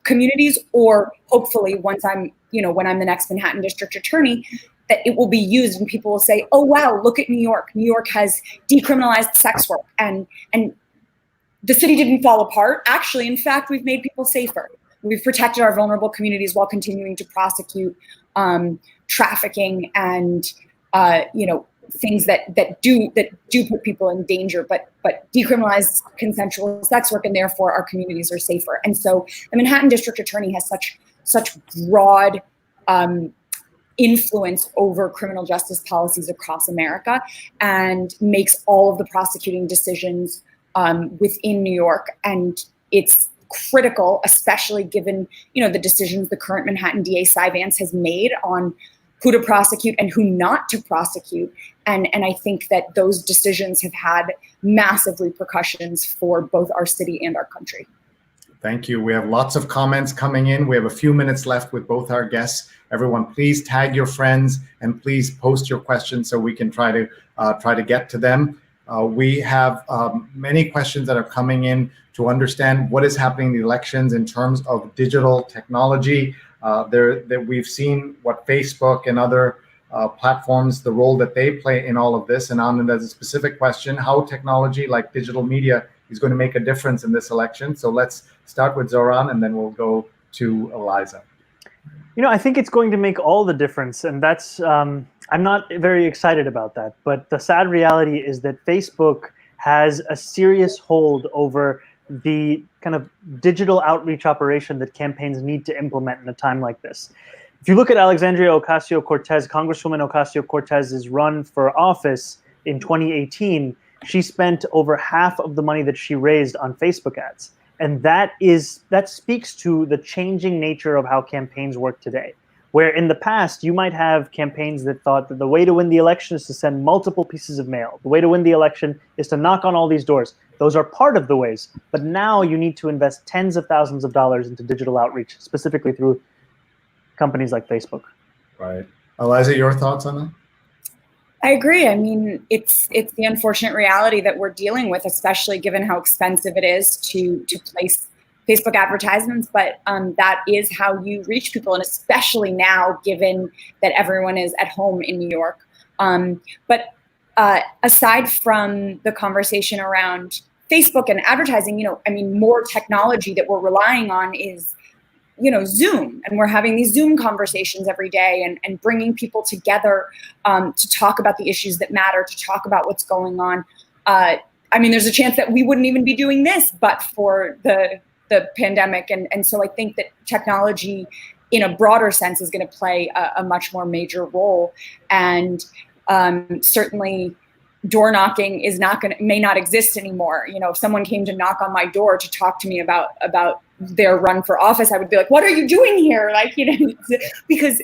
communities, or hopefully once I'm, when I'm the next Manhattan District Attorney, that it will be used and people will say, oh, wow, look at New York. New York has decriminalized sex work and the city didn't fall apart. Actually, in fact, we've made people safer. We've protected our vulnerable communities while continuing to prosecute trafficking and, things that do put people in danger, but decriminalize consensual sex work, and therefore our communities are safer. And so the Manhattan District Attorney has such broad influence over criminal justice policies across America, and makes all of the prosecuting decisions within New York. And it's critical, especially given the decisions the current Manhattan DA Cy Vance has made on who to prosecute and who not to prosecute. And I think that those decisions have had massive repercussions for both our city and our country. Thank you. We have lots of comments coming in. We have a few minutes left with both our guests. Everyone, please tag your friends and please post your questions so we can try to get to them. We have many questions that are coming in to understand what is happening in the elections in terms of digital technology. That we've seen what Facebook and other platforms, the role that they play in all of this. And on there's a specific question, how technology like digital media is going to make a difference in this election. So let's start with Zohran, and then we'll go to Eliza. I think it's going to make all the difference, and that's I'm not very excited about that. But the sad reality is that Facebook has a serious hold over the kind of digital outreach operation that campaigns need to implement in a time like this. If you look at Alexandria Ocasio-Cortez, Congresswoman Ocasio-Cortez's run for office in 2018, she spent over half of the money that she raised on Facebook ads. And that speaks to the changing nature of how campaigns work today. Where in the past, you might have campaigns that thought that the way to win the election is to send multiple pieces of mail. The way to win the election is to knock on all these doors. Those are part of the ways. But now you need to invest tens of thousands of dollars into digital outreach, specifically through companies like Facebook. Right. Eliza, your thoughts on that? I agree. I mean, it's the unfortunate reality that we're dealing with, especially given how expensive it is to place Facebook advertisements, but that is how you reach people, and especially now, given that everyone is at home in New York. But aside from the conversation around Facebook and advertising, more technology that we're relying on is, Zoom, and we're having these Zoom conversations every day and bringing people together to talk about the issues that matter, to talk about what's going on. There's a chance that we wouldn't even be doing this, but for the pandemic. And so I think that technology in a broader sense is going to play a much more major role. And certainly door knocking may not exist anymore. If someone came to knock on my door to talk to me about their run for office, I would be like, what are you doing here? Because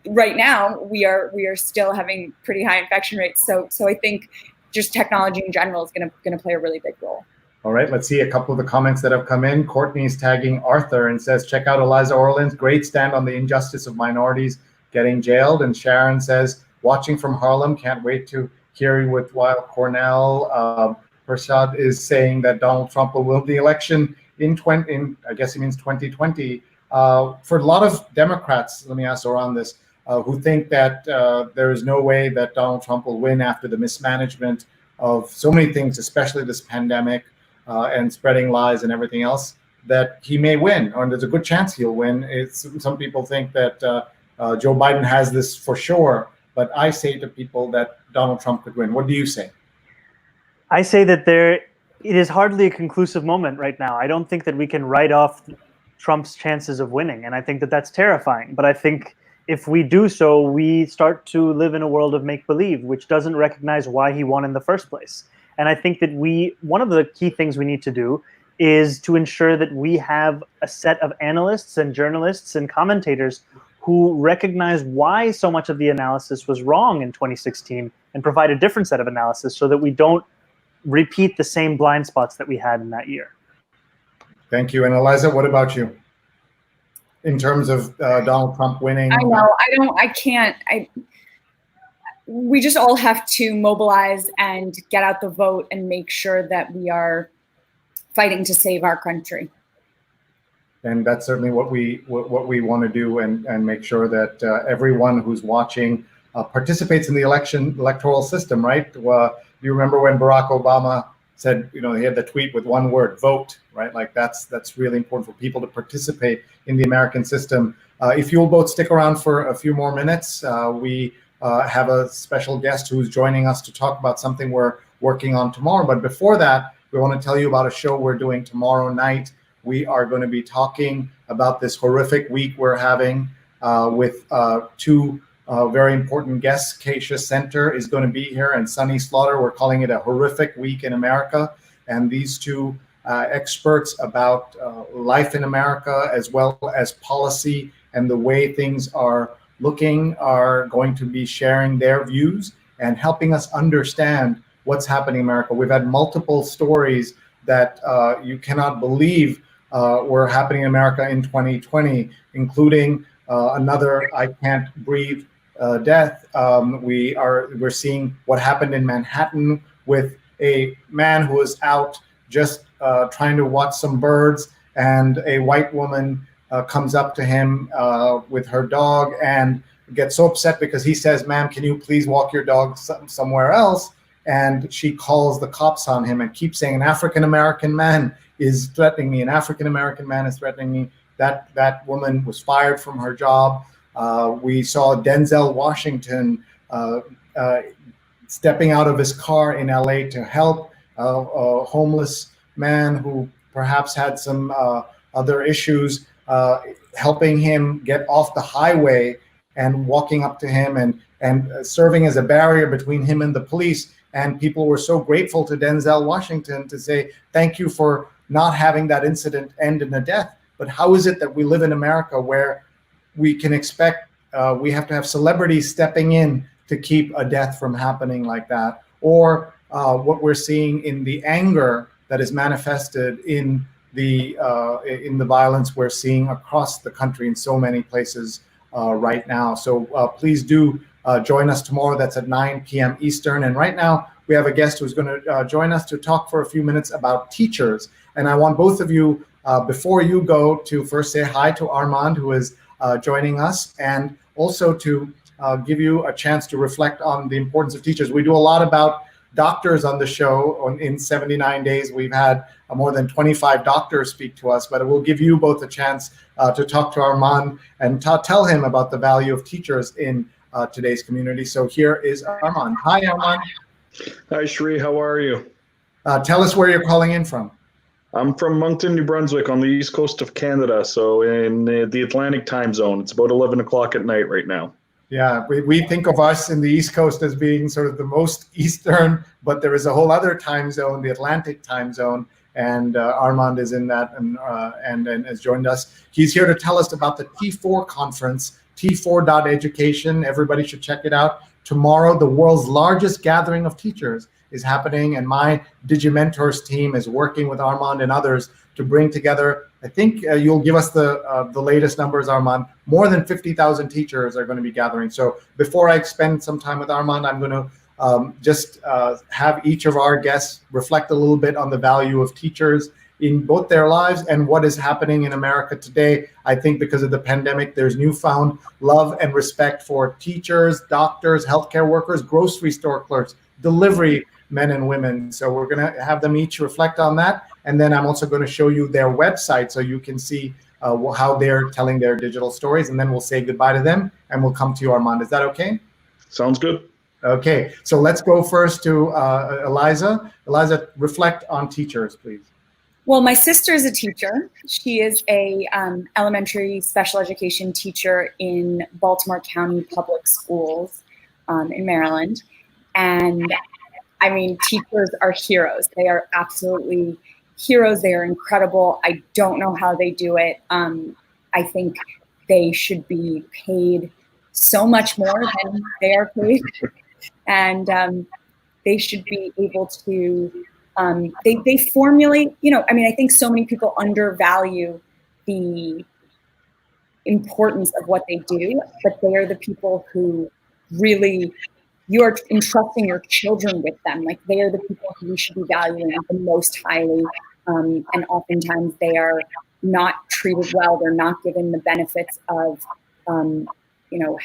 right now we are still having pretty high infection rates. So I think just technology in general is going to play a really big role. All right, let's see a couple of the comments that have come in. Courtney's tagging Arthur and says, check out Eliza Orlins, great stand on the injustice of minorities getting jailed. And Sharon says, watching from Harlem, can't wait to hear you with Weill Cornell. Prasad is saying that Donald Trump will win the election I guess he means 2020. For a lot of Democrats, let me ask Zohran this, who think that there is no way that Donald Trump will win after the mismanagement of so many things, especially this pandemic, and spreading lies and everything else, that he may win, or there's a good chance he'll win. Some people think that Joe Biden has this for sure, but I say to people that Donald Trump could win. What do you say? I say that it is hardly a conclusive moment right now. I don't think that we can write off Trump's chances of winning, and I think that that's terrifying. But I think if we do so, we start to live in a world of make-believe, which doesn't recognize why he won in the first place. And I think that one of the key things we need to do is to ensure that we have a set of analysts and journalists and commentators who recognize why so much of the analysis was wrong in 2016 and provide a different set of analysis so that we don't repeat the same blind spots that we had in that year. Thank you. And Eliza, what about you? In terms of Donald Trump winning? I know, I can't. We just all have to mobilize and get out the vote and make sure that we are fighting to save our country. And that's certainly what we want to do, and make sure that everyone who's watching participates in the electoral system, right? You remember when Barack Obama said, he had the tweet with one word, vote, right? Like that's really important for people to participate in the American system. If you'll both stick around for a few more minutes, we have a special guest who's joining us to talk about something we're working on tomorrow. But before that, we want to tell you about a show we're doing tomorrow night. We are going to be talking about this horrific week we're having with two very important guests. Keisha Center is going to be here, and Sunny Slaughter. We're calling it a horrific week in America. And these two experts about life in America, as well as policy and the way things are looking, are going to be sharing their views and helping us understand what's happening in America. We've had multiple stories that you cannot believe were happening in America in 2020, including another I Can't Breathe death. We're seeing what happened in Manhattan with a man who was out just trying to watch some birds, and a white woman comes up to him with her dog and gets so upset because he says, "Ma'am, can you please walk your dog somewhere else?" And she calls the cops on him and keeps saying, "An African-American man is threatening me. An African-American man is threatening me." That woman was fired from her job. We saw Denzel Washington stepping out of his car in LA to help a homeless man who perhaps had some other issues, helping him get off the highway and walking up to him and serving as a barrier between him and the police. And people were so grateful to Denzel Washington to say, "Thank you for not having that incident end in a death." But how is it that we live in America where we can expect we have to have celebrities stepping in to keep a death from happening like that? Or what we're seeing in the anger that is manifested in the violence we're seeing across the country in so many places right now. So please do join us tomorrow. That's at 9 p.m. Eastern. And right now we have a guest who's going to join us to talk for a few minutes about teachers. And I want both of you, before you go, to first say hi to Armand, who is joining us, and also to give you a chance to reflect on the importance of teachers. We do a lot about doctors on the show. In 79 days, we've had more than 25 doctors speak to us, but it will give you both a chance to talk to Armand and tell him about the value of teachers in today's community. So here is Armand. Hi, Armand. Hi, Sree. How are you? Tell us where you're calling in from. I'm from Moncton, New Brunswick, on the east coast of Canada, so in the Atlantic time zone. It's about 11 o'clock at night right now. Yeah, we think of us in the East Coast as being sort of the most Eastern, but there is a whole other time zone, the Atlantic time zone, and Armand is in that and has joined us. He's here to tell us about the T4 conference, T4.education. Everybody should check it out. Tomorrow, the world's largest gathering of teachers is happening, and my Digimentors team is working with Armand and others to bring together, I think you'll give us the latest numbers, Armand. More than 50,000 teachers are going to be gathering. So before I spend some time with Armand, I'm going to just have each of our guests reflect a little bit on the value of teachers in both their lives and what is happening in America today. I think because of the pandemic, there's newfound love and respect for teachers, doctors, healthcare workers, grocery store clerks, delivery men and women. So we're going to have them each reflect on that. And then I'm also going to show you their website so you can see how they're telling their digital stories. And then we'll say goodbye to them and we'll come to you, Armand. Is that okay? Sounds good. Okay, so let's go first to Eliza. Eliza, reflect on teachers, please. Well, my sister is a teacher. She is a elementary special education teacher in Baltimore County Public Schools in Maryland. And I mean, teachers are heroes. They are absolutely heroes. They are incredible. I don't know how they do it. I think they should be paid so much more than they are paid. And they should be able to, they formulate, I think so many people undervalue the importance of what they do, but they are the people who really, you are entrusting your children with them. Like, they are the people who we should be valuing the most highly. And oftentimes they are not treated well. They're not given the benefits of,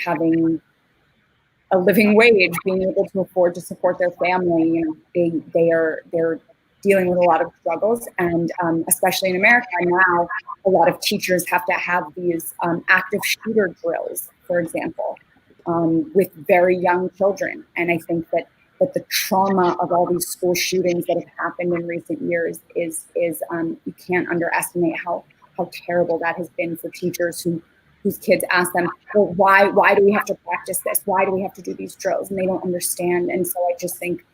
having a living wage, being able to afford to support their family. They're dealing with a lot of struggles. And especially in America now, a lot of teachers have to have these active shooter drills, for example, with very young children. And I think that the trauma of all these school shootings that have happened in recent years is you can't underestimate how terrible that has been for teachers whose kids ask them, well, why do we have to practice this? Why do we have to do these drills? And they don't understand. And so I just think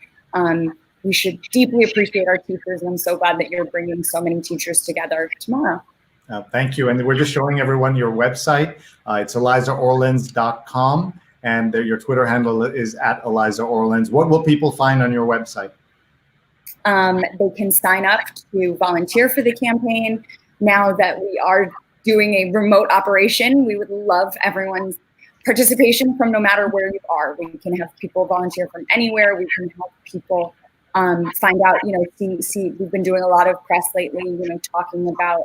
we should deeply appreciate our teachers. And I'm so glad that you're bringing so many teachers together tomorrow. Thank you. And we're just showing everyone your website. It's elizaorlins.com. And your Twitter handle is at Eliza Orlins. What will people find on your website? They can sign up to volunteer for the campaign. Now that we are doing a remote operation, we would love everyone's participation from no matter where you are. We can have people volunteer from anywhere. We can help people find out, see, we've been doing a lot of press lately, talking about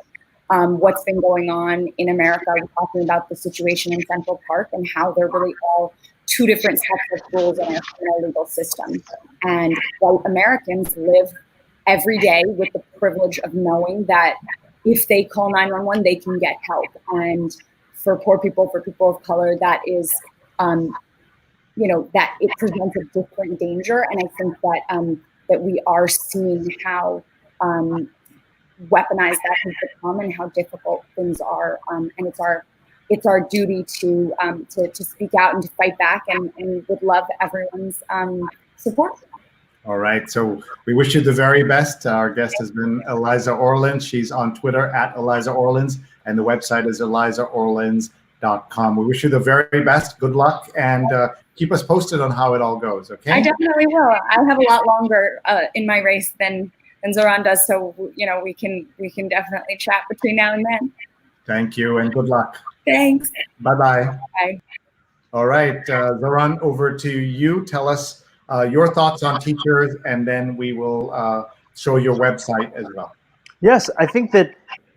what's been going on in America. We're talking about the situation in Central Park and how they're really all two different sets of rules in our legal system. And white Americans live every day with the privilege of knowing that if they call 911, they can get help. And for poor people, for people of color, that is, that it presents a different danger. And I think that that we are seeing how weaponized that has become and how difficult things are. And it's our duty to speak out and to fight back, and would love everyone's support. All right, so we wish you the very best. Our guest has been Eliza Orlins. She's on Twitter at Eliza Orlins, and the website is elizaorlins.com. We wish you the very best. Good luck, and keep us posted on how it all goes, okay? I definitely will. I have a lot longer in my race than Zohran does, so we can definitely chat between now and then. Thank you, and good luck. Thanks. Bye-bye. Bye. All right, Zohran, over to you. Tell us your thoughts on teachers, and then we will show your website as well. Yes, I think that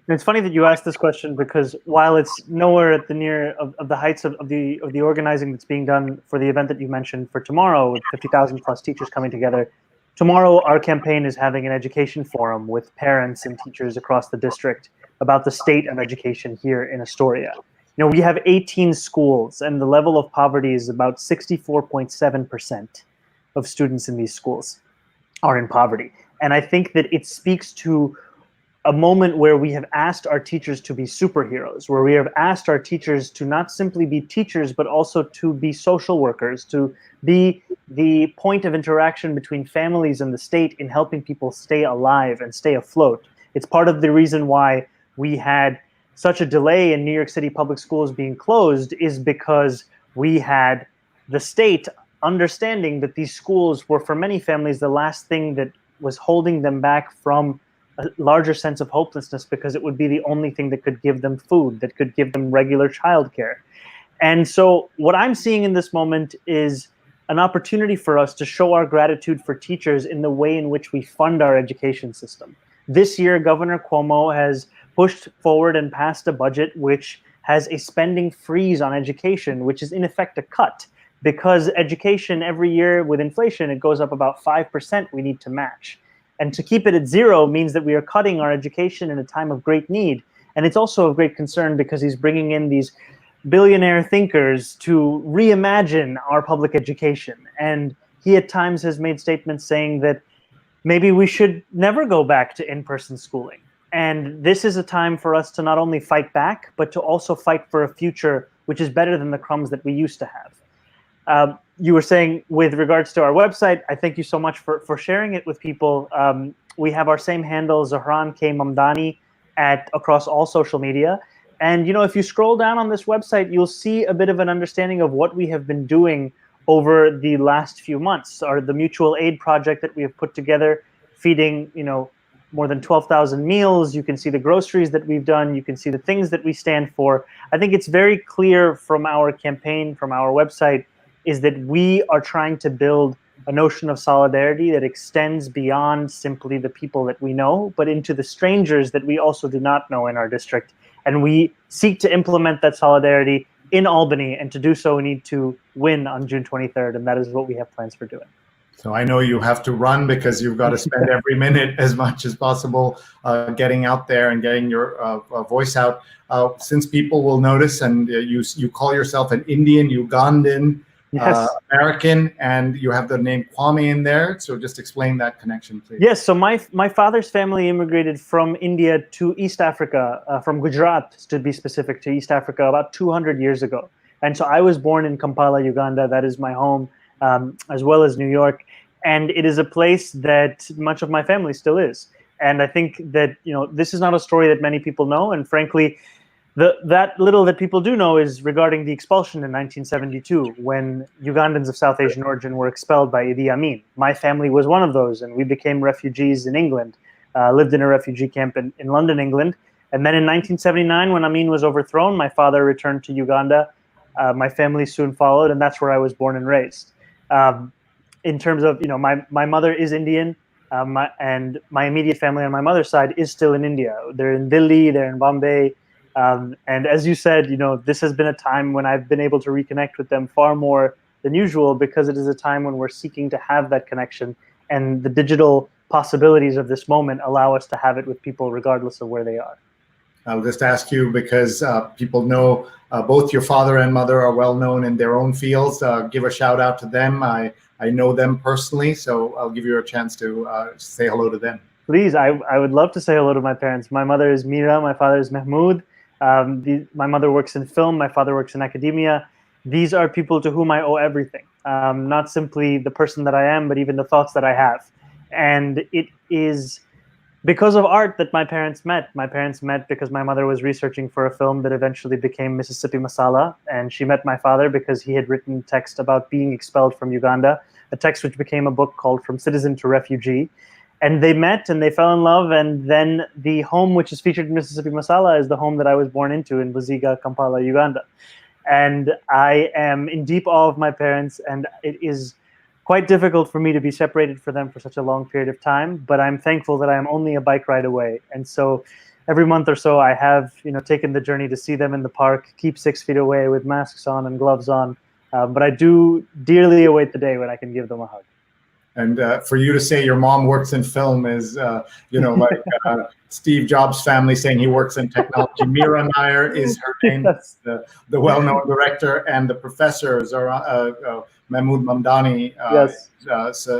it's funny that you asked this question, because while it's nowhere at the near of the heights of the organizing that's being done for the event that you mentioned for tomorrow, with 50,000 plus teachers coming together, tomorrow our campaign is having an education forum with parents and teachers across the district about the state of education here in Astoria. We have 18 schools, and the level of poverty is about 64.7% of students in these schools are in poverty. And I think that it speaks to a moment where we have asked our teachers to be superheroes, where we have asked our teachers to not simply be teachers, but also to be social workers, to be the point of interaction between families and the state in helping people stay alive and stay afloat. It's part of the reason why we had such a delay in New York City public schools being closed, is because we had the state understanding that these schools were, for many families, the last thing that was holding them back from a larger sense of hopelessness, because it would be the only thing that could give them food, that could give them regular childcare. And so what I'm seeing in this moment is an opportunity for us to show our gratitude for teachers in the way in which we fund our education system. This year, Governor Cuomo has pushed forward and passed a budget which has a spending freeze on education, which is in effect a cut, because education every year with inflation, it goes up about 5%, we need to match. And to keep it at zero means that we are cutting our education in a time of great need. And it's also of great concern because he's bringing in these billionaire thinkers to reimagine our public education. And he at times has made statements saying that maybe we should never go back to in-person schooling. And this is a time for us to not only fight back, but to also fight for a future which is better than the crumbs that we used to have. You were saying with regards to our website, I thank you so much for sharing it with people. We have our same handle, Zohran Mamdani, across all social media. And if you scroll down on this website, you'll see a bit of an understanding of what we have been doing over the last few months. The mutual aid project that we have put together, feeding more than 12,000 meals. You can see the groceries that we've done. You can see the things that we stand for. I think it's very clear from our campaign, from our website, is that we are trying to build a notion of solidarity that extends beyond simply the people that we know, but into the strangers that we also do not know in our district. And we seek to implement that solidarity in Albany, and to do so, we need to win on June 23rd, and that is what we have plans for doing. So I know you have to run, because you've got to spend every minute as much as possible getting out there and getting your voice out. Since people will notice, and you call yourself an Indian, Ugandan, yes, American, and you have the name Kwame in there. So just explain that connection, please. Yes, so my father's family immigrated from India to East Africa, from Gujarat to be specific, to East Africa about 200 years ago. And so I was born in Kampala, Uganda. That is my home, as well as New York. And it is a place that much of my family still is. And I think that, this is not a story that many people know. And frankly, that little that people do know is regarding the expulsion in 1972, when Ugandans of South Asian origin were expelled by Idi Amin. My family was one of those, and we became refugees in England, lived in a refugee camp in London, England. And then in 1979, when Amin was overthrown, my father returned to Uganda. My family soon followed, and that's where I was born and raised. In terms of, my mother is Indian. And my immediate family on my mother's side is still in India. They're in Delhi, they're in Bombay. And as you said, this has been a time when I've been able to reconnect with them far more than usual, because it is a time when we're seeking to have that connection, and the digital possibilities of this moment allow us to have it with people regardless of where they are. I'll just ask you, because people know both your father and mother are well known in their own fields. Give a shout out to them. I know them personally, so I'll give you a chance to say hello to them. Please, I would love to say hello to my parents. My mother is Mira, my father is Mahmoud. My mother works in film, my father works in academia. These are people to whom I owe everything, not simply the person that I am, but even the thoughts that I have. And it is because of art that my parents met. My parents met because my mother was researching for a film that eventually became Mississippi Masala, and she met my father because he had written text about being expelled from Uganda, a text which became a book called From Citizen to Refugee. And they met and they fell in love, and then the home which is featured in Mississippi Masala is the home that I was born into in Buziga, Kampala, Uganda. And I am in deep awe of my parents, and it is quite difficult for me to be separated from them for such a long period of time, but I'm thankful that I am only a bike ride away. And so every month or so I have taken the journey to see them in the park, keep 6 feet away with masks on and gloves on. But I do dearly await the day when I can give them a hug. And for you to say your mom works in film is, like Steve Jobs' family saying he works in technology. Mira Nair is her name. That's the well-known director, and the professor, Mahmoud Mamdani,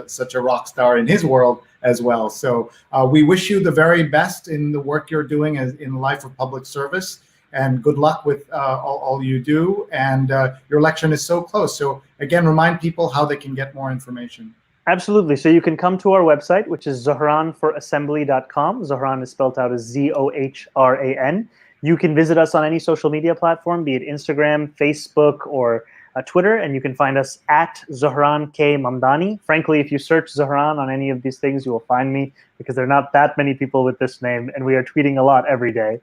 such a rock star in his world as well. So we wish you the very best in the work you're doing in life of public service, and good luck with all you do. And your election is so close. So again, remind people how they can get more information. Absolutely. So you can come to our website, which is zohranforassembly.com. Zohran is spelled out as Zohran. You can visit us on any social media platform, be it Instagram, Facebook, or Twitter, and you can find us at Zohran K. Mamdani. Frankly, if you search Zohran on any of these things, you will find me, because there are not that many people with this name, and we are tweeting a lot every day.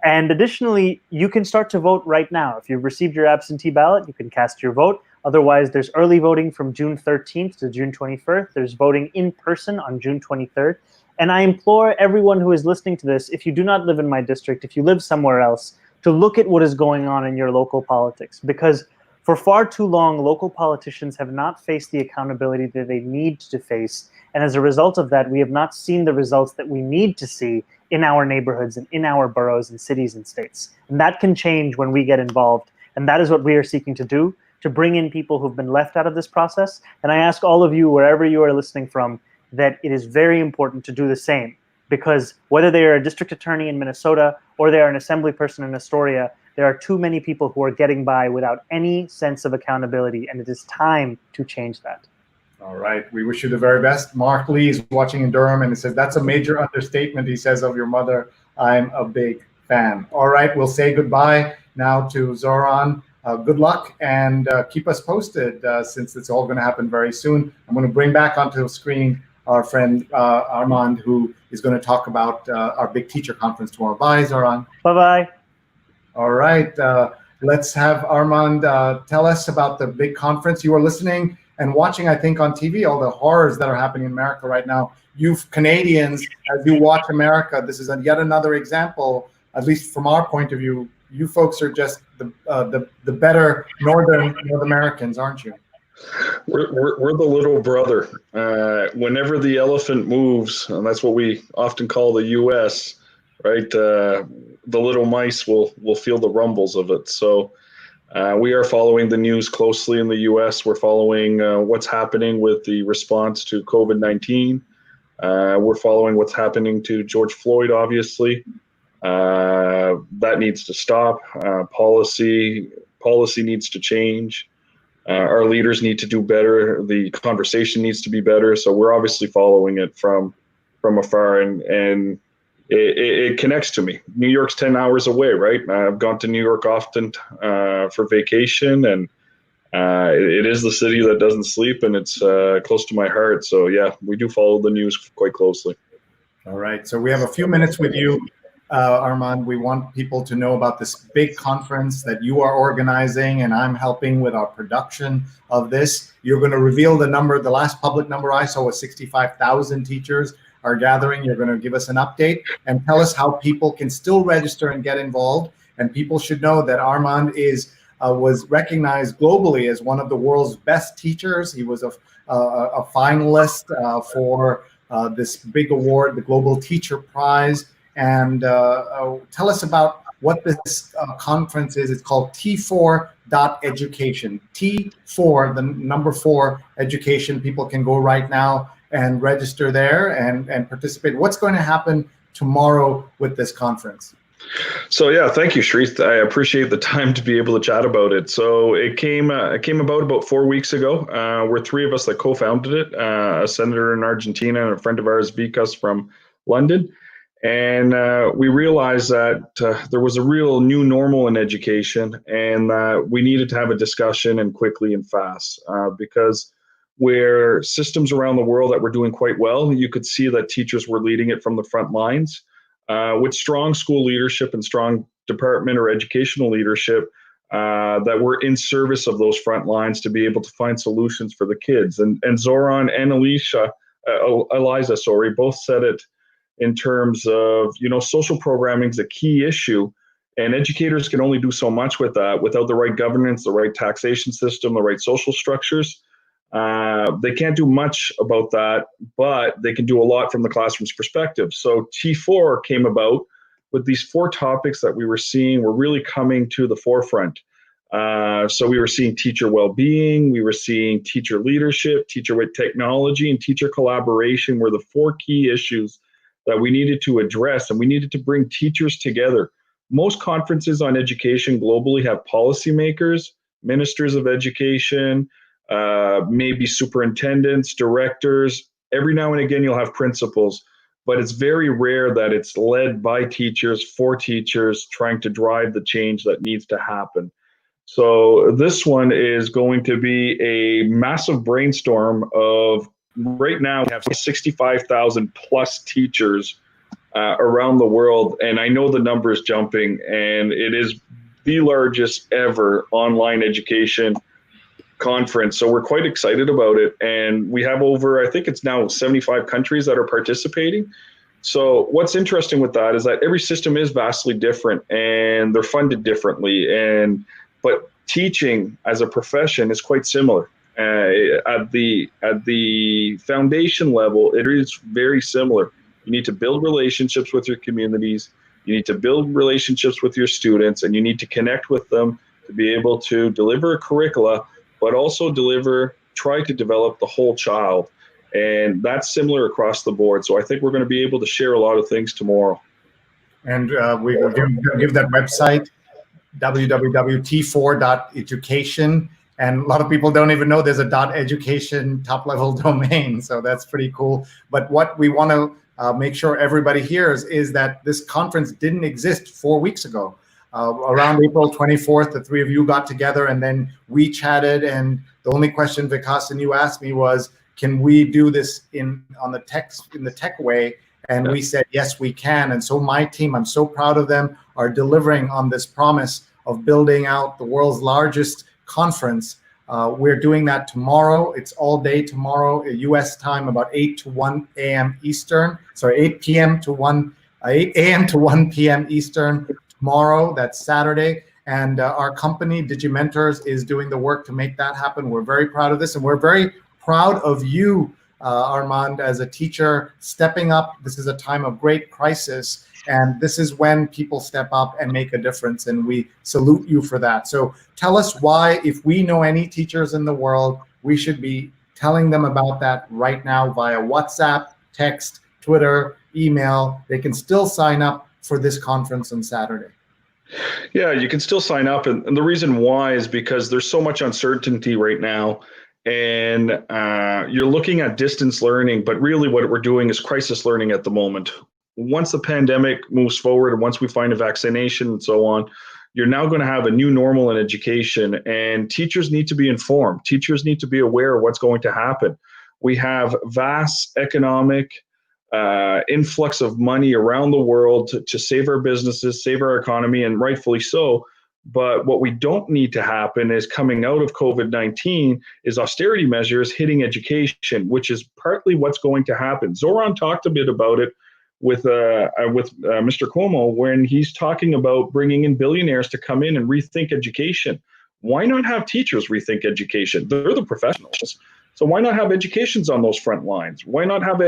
And additionally, you can start to vote right now. If you've received your absentee ballot, you can cast your vote. Otherwise, there's early voting from June 13th to June 21st. There's voting in person on June 23rd. And I implore everyone who is listening to this, if you do not live in my district, if you live somewhere else, to look at what is going on in your local politics. Because for far too long, local politicians have not faced the accountability that they need to face. And as a result of that, we have not seen the results that we need to see in our neighborhoods and in our boroughs and cities and states. And that can change when we get involved. And that is what we are seeking to do, to bring in people who've been left out of this process. And I ask all of you, wherever you are listening from, that it is very important to do the same, because whether they are a district attorney in Minnesota or they are an assembly person in Astoria, there are too many people who are getting by without any sense of accountability, and it is time to change that. All right. We wish you the very best. Mark Lee is watching in Durham, and he says, that's a major understatement, he says, of your mother. I'm a big fan. All right. We'll say goodbye now to Zohran. Good luck, and keep us posted, since it's all going to happen very soon. I'm going to bring back onto the screen our friend Armand, who is going to talk about our big teacher conference tomorrow. Bye, Zohran. Bye-bye. All right. Let's have Armand tell us about the big conference. You are listening and watching, I think, on TV, all the horrors that are happening in America right now. You Canadians, as you watch America, this is yet another example, at least from our point of view. You folks are just the better North Americans, aren't you? We're the little brother. Whenever the elephant moves, and that's what we often call the U.S., right? The little mice will feel the rumbles of it. So we are following the news closely in the U.S. We're following what's happening with the response to COVID-19. We're following what's happening to George Floyd, obviously. That needs to stop. Policy needs to change. Our leaders need to do better. The conversation needs to be better. So we're obviously following it from afar, and it connects to me. New York's 10 hours away, right? I've gone to New York often for vacation, and it is the city that doesn't sleep, and it's close to my heart. So yeah, we do follow the news quite closely. All right. So we have a few minutes with you. Armand, we want people to know about this big conference that you are organizing, and I'm helping with our production of this. You're going to reveal the number. The last public number I saw was 65,000 teachers are gathering. You're going to give us an update and tell us how people can still register and get involved. And people should know that Armand was recognized globally as one of the world's best teachers. He was a finalist for this big award, the Global Teacher Prize. And tell us about what this conference is. It's called T4.education. T4, the number 4 education. People can go right now and register there and participate. What's going to happen tomorrow with this conference? So yeah, thank you, Sree. I appreciate the time to be able to chat about it. So it came about 4 weeks ago. We're 3 of us that co-founded it, a senator in Argentina and a friend of ours, Vikas, from London. And we realized that there was a real new normal in education, and that we needed to have a discussion, and quickly and fast, because where systems around the world that were doing quite well, you could see that teachers were leading it from the front lines with strong school leadership and strong department or educational leadership that were in service of those front lines to be able to find solutions for the kids. And Zohran and Eliza, both said it in terms of, social programming is a key issue, and educators can only do so much with that without the right governance, the right taxation system, the right social structures. They can't do much about that, but they can do a lot from the classroom's perspective. So T4 came about with these 4 topics that we were seeing were really coming to the forefront. So we were seeing teacher well-being, we were seeing teacher leadership, teacher with technology, and teacher collaboration were the 4 key issues that we needed to address, and we needed to bring teachers together. Most conferences on education globally have policymakers, ministers of education, maybe superintendents, directors. Every now and again, you'll have principals, but it's very rare that it's led by teachers for teachers trying to drive the change that needs to happen. So this one is going to be a massive brainstorm of, right now we have 65,000 plus teachers around the world, and I know the number is jumping, and it is the largest ever online education conference. So we're quite excited about it, and we have over, I think it's now 75 countries that are participating. So what's interesting with that is that every system is vastly different, and they're funded differently, but teaching as a profession is quite similar. At the foundation level, it is very similar. You need to build relationships with your communities, you need to build relationships with your students, and you need to connect with them to be able to deliver a curricula, but also try to develop the whole child. And that's similar across the board. So I think we're going to be able to share a lot of things tomorrow. And we will give that website, www.t4.education. And a lot of people don't even know there's a .education top-level domain, so that's pretty cool. But what we want to make sure everybody hears is that this conference didn't exist 4 weeks ago. Around April 24th, the 3 of you got together, and then we chatted. And the only question Vikas and you asked me was, "Can we do this in the tech way?" And we said, "Yes, we can." And so my team, I'm so proud of them, are delivering on this promise of building out the world's largest conference. We're doing that tomorrow. It's all day tomorrow, U.S. time, about 8 to 1 a.m. Eastern. Sorry, 8 p.m. to 1 p.m. Eastern tomorrow. That's Saturday. And our company, Digimentors, is doing the work to make that happen. We're very proud of this, and we're very proud of you, Armand, as a teacher, stepping up. This is a time of great crisis, and this is when people step up and make a difference, and we salute you for that. So tell us why, if we know any teachers in the world, we should be telling them about that right now via WhatsApp, text, Twitter, email. They can still sign up for this conference on Saturday. Yeah, you can still sign up. And the reason why is because there's so much uncertainty right now. And you're looking at distance learning, but really what we're doing is crisis learning at the moment. Once the pandemic moves forward and once we find a vaccination and so on, you're now going to have a new normal in education, and teachers need to be informed. Teachers need to be aware of what's going to happen. We have vast economic, influx of money around the world to save our businesses, save our economy, and rightfully so. But what we don't need to happen is coming out of COVID-19 is austerity measures hitting education, which is partly what's going to happen. Zohran talked a bit about it with Mr. Cuomo when he's talking about bringing in billionaires to come in and rethink education. Why not have teachers rethink education? They're the professionals. So why not have educations on those front lines? Why not have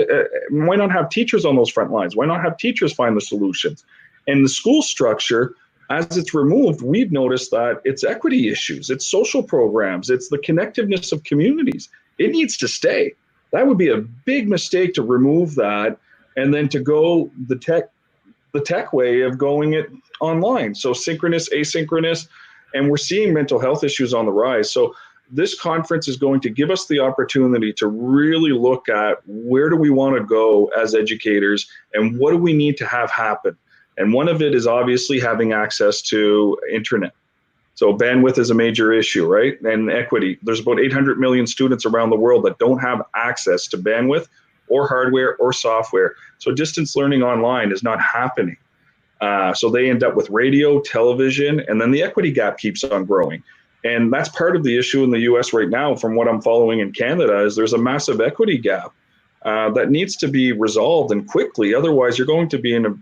teachers on those front lines? Why not have teachers find the solutions? And the school structure, as it's removed, we've noticed that it's equity issues, it's social programs, it's the connectiveness of communities. It needs to stay. That would be a big mistake to remove that and then to go the tech way of going it online. So synchronous, asynchronous, and we're seeing mental health issues on the rise. So this conference is going to give us the opportunity to really look at where do we want to go as educators and what do we need to have happen. And one of it is obviously having access to internet. So bandwidth is a major issue, right? And equity. There's about 800 million students around the world that don't have access to bandwidth or hardware or software. So distance learning online is not happening. So they end up with radio, television, and then the equity gap keeps on growing. And that's part of the issue in the US right now, from what I'm following in Canada, is there's a massive equity gap that needs to be resolved and quickly. Otherwise, you're going to be in a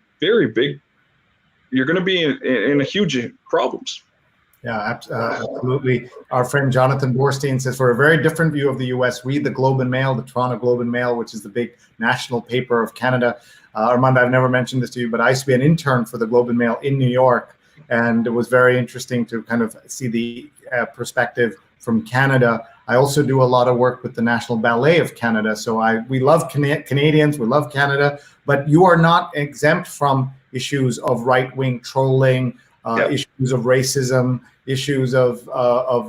in a huge problems. Yeah, absolutely. Our friend Jonathan Borstein says, for a very different view of the US, read the Globe and Mail, the Toronto Globe and Mail, which is the big national paper of Canada. Armand, I've never mentioned this to you, but I used to be an intern for the Globe and Mail in New York. And it was very interesting to kind of see the perspective from Canada. I also do a lot of work with the National Ballet of Canada. So we love Canadians, we love Canada, but you are not exempt from issues of right-wing trolling, issues of racism, issues of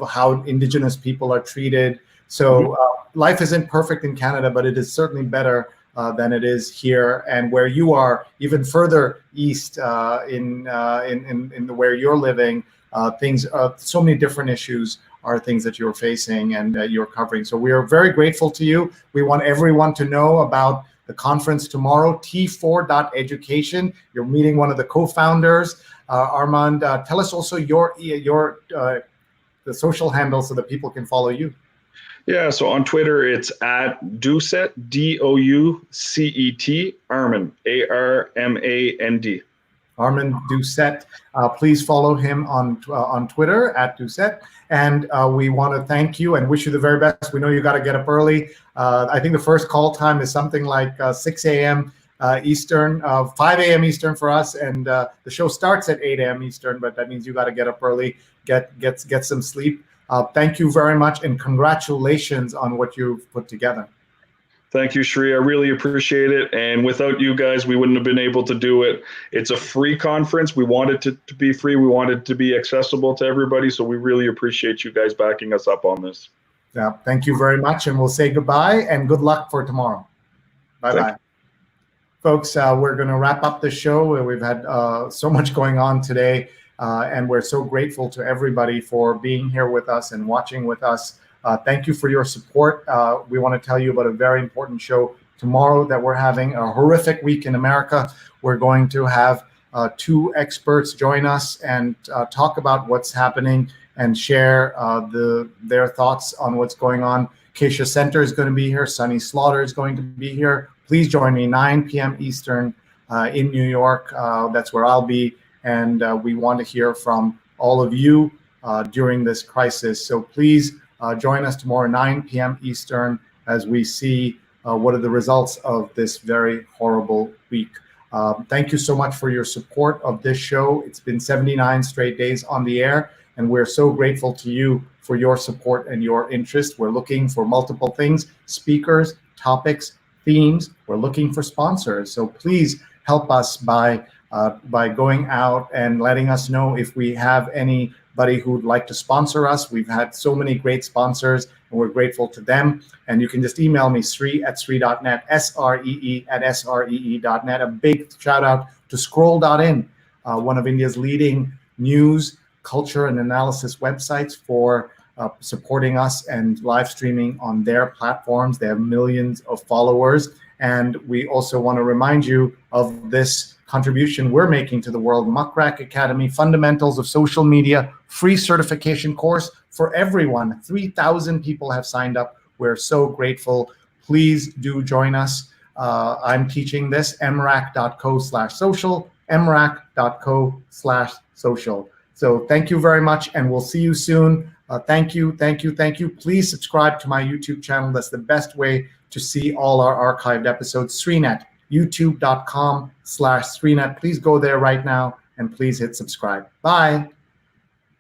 how Indigenous people are treated. So life isn't perfect in Canada, but it is certainly better than it is here. And where you are, even further east in where you're living, so many different issues are things that you're facing and you're covering. So we are very grateful to you. We want everyone to know about the conference tomorrow, T4.education. You're meeting one of the co-founders. Armand, tell us also the social handle so that people can follow you. Yeah, so on Twitter, it's at Doucet, Doucet, Armand, Armand. Armand Doucet. Please follow him on Twitter at Doucet. And we want to thank you and wish you the very best. We know you got to get up early. I think the first call time is something like 6 a.m. Eastern, 5 a.m. Eastern for us. And the show starts at 8 a.m. Eastern, but that means you got to get up early, get some sleep. Thank you very much, and congratulations on what you've put together. Thank you, Sree. I really appreciate it. And without you guys, we wouldn't have been able to do it. It's a free conference. We wanted it to be free. We wanted it to be accessible to everybody. So we really appreciate you guys backing us up on this. Yeah, thank you very much. And we'll say goodbye and good luck for tomorrow. Bye-bye. Folks, we're going to wrap up the show. We've had so much going on today. And we're so grateful to everybody for being here with us and watching with us. Thank you for your support. We want to tell you about a very important show tomorrow that we're having, a horrific week in America. We're going to have 2 experts join us and talk about what's happening and share their thoughts on what's going on. Keisha Center is going to be here. Sunny Slaughter is going to be here. Please join me 9 p.m. Eastern in New York. That's where I'll be. And we want to hear from all of you during this crisis. So please join us tomorrow, 9 p.m. Eastern, as we see what are the results of this very horrible week. Thank you so much for your support of this show. It's been 79 straight days on the air, and we're so grateful to you for your support and your interest. We're looking for multiple things, speakers, topics, themes. We're looking for sponsors. So please help us by going out and letting us know if we have anybody who'd like to sponsor us. We've had so many great sponsors, and we're grateful to them. And you can just email me, sree@sree.net, sree@sree.net. A big shout out to scroll.in, one of India's leading news, culture, and analysis websites for supporting us and live streaming on their platforms. They have millions of followers. And we also want to remind you of this contribution we're making to the world, Muckrack Academy, Fundamentals of Social Media, free certification course for everyone. 3,000 people have signed up. We're so grateful. Please do join us. I'm teaching this, mrac.co/social, mrac.co/social. So thank you very much, and we'll see you soon. Thank you. Please subscribe to my YouTube channel. That's the best way to see all our archived episodes. Sreenet, youtube.com/Sreenet. Please go there right now and please hit subscribe. Bye.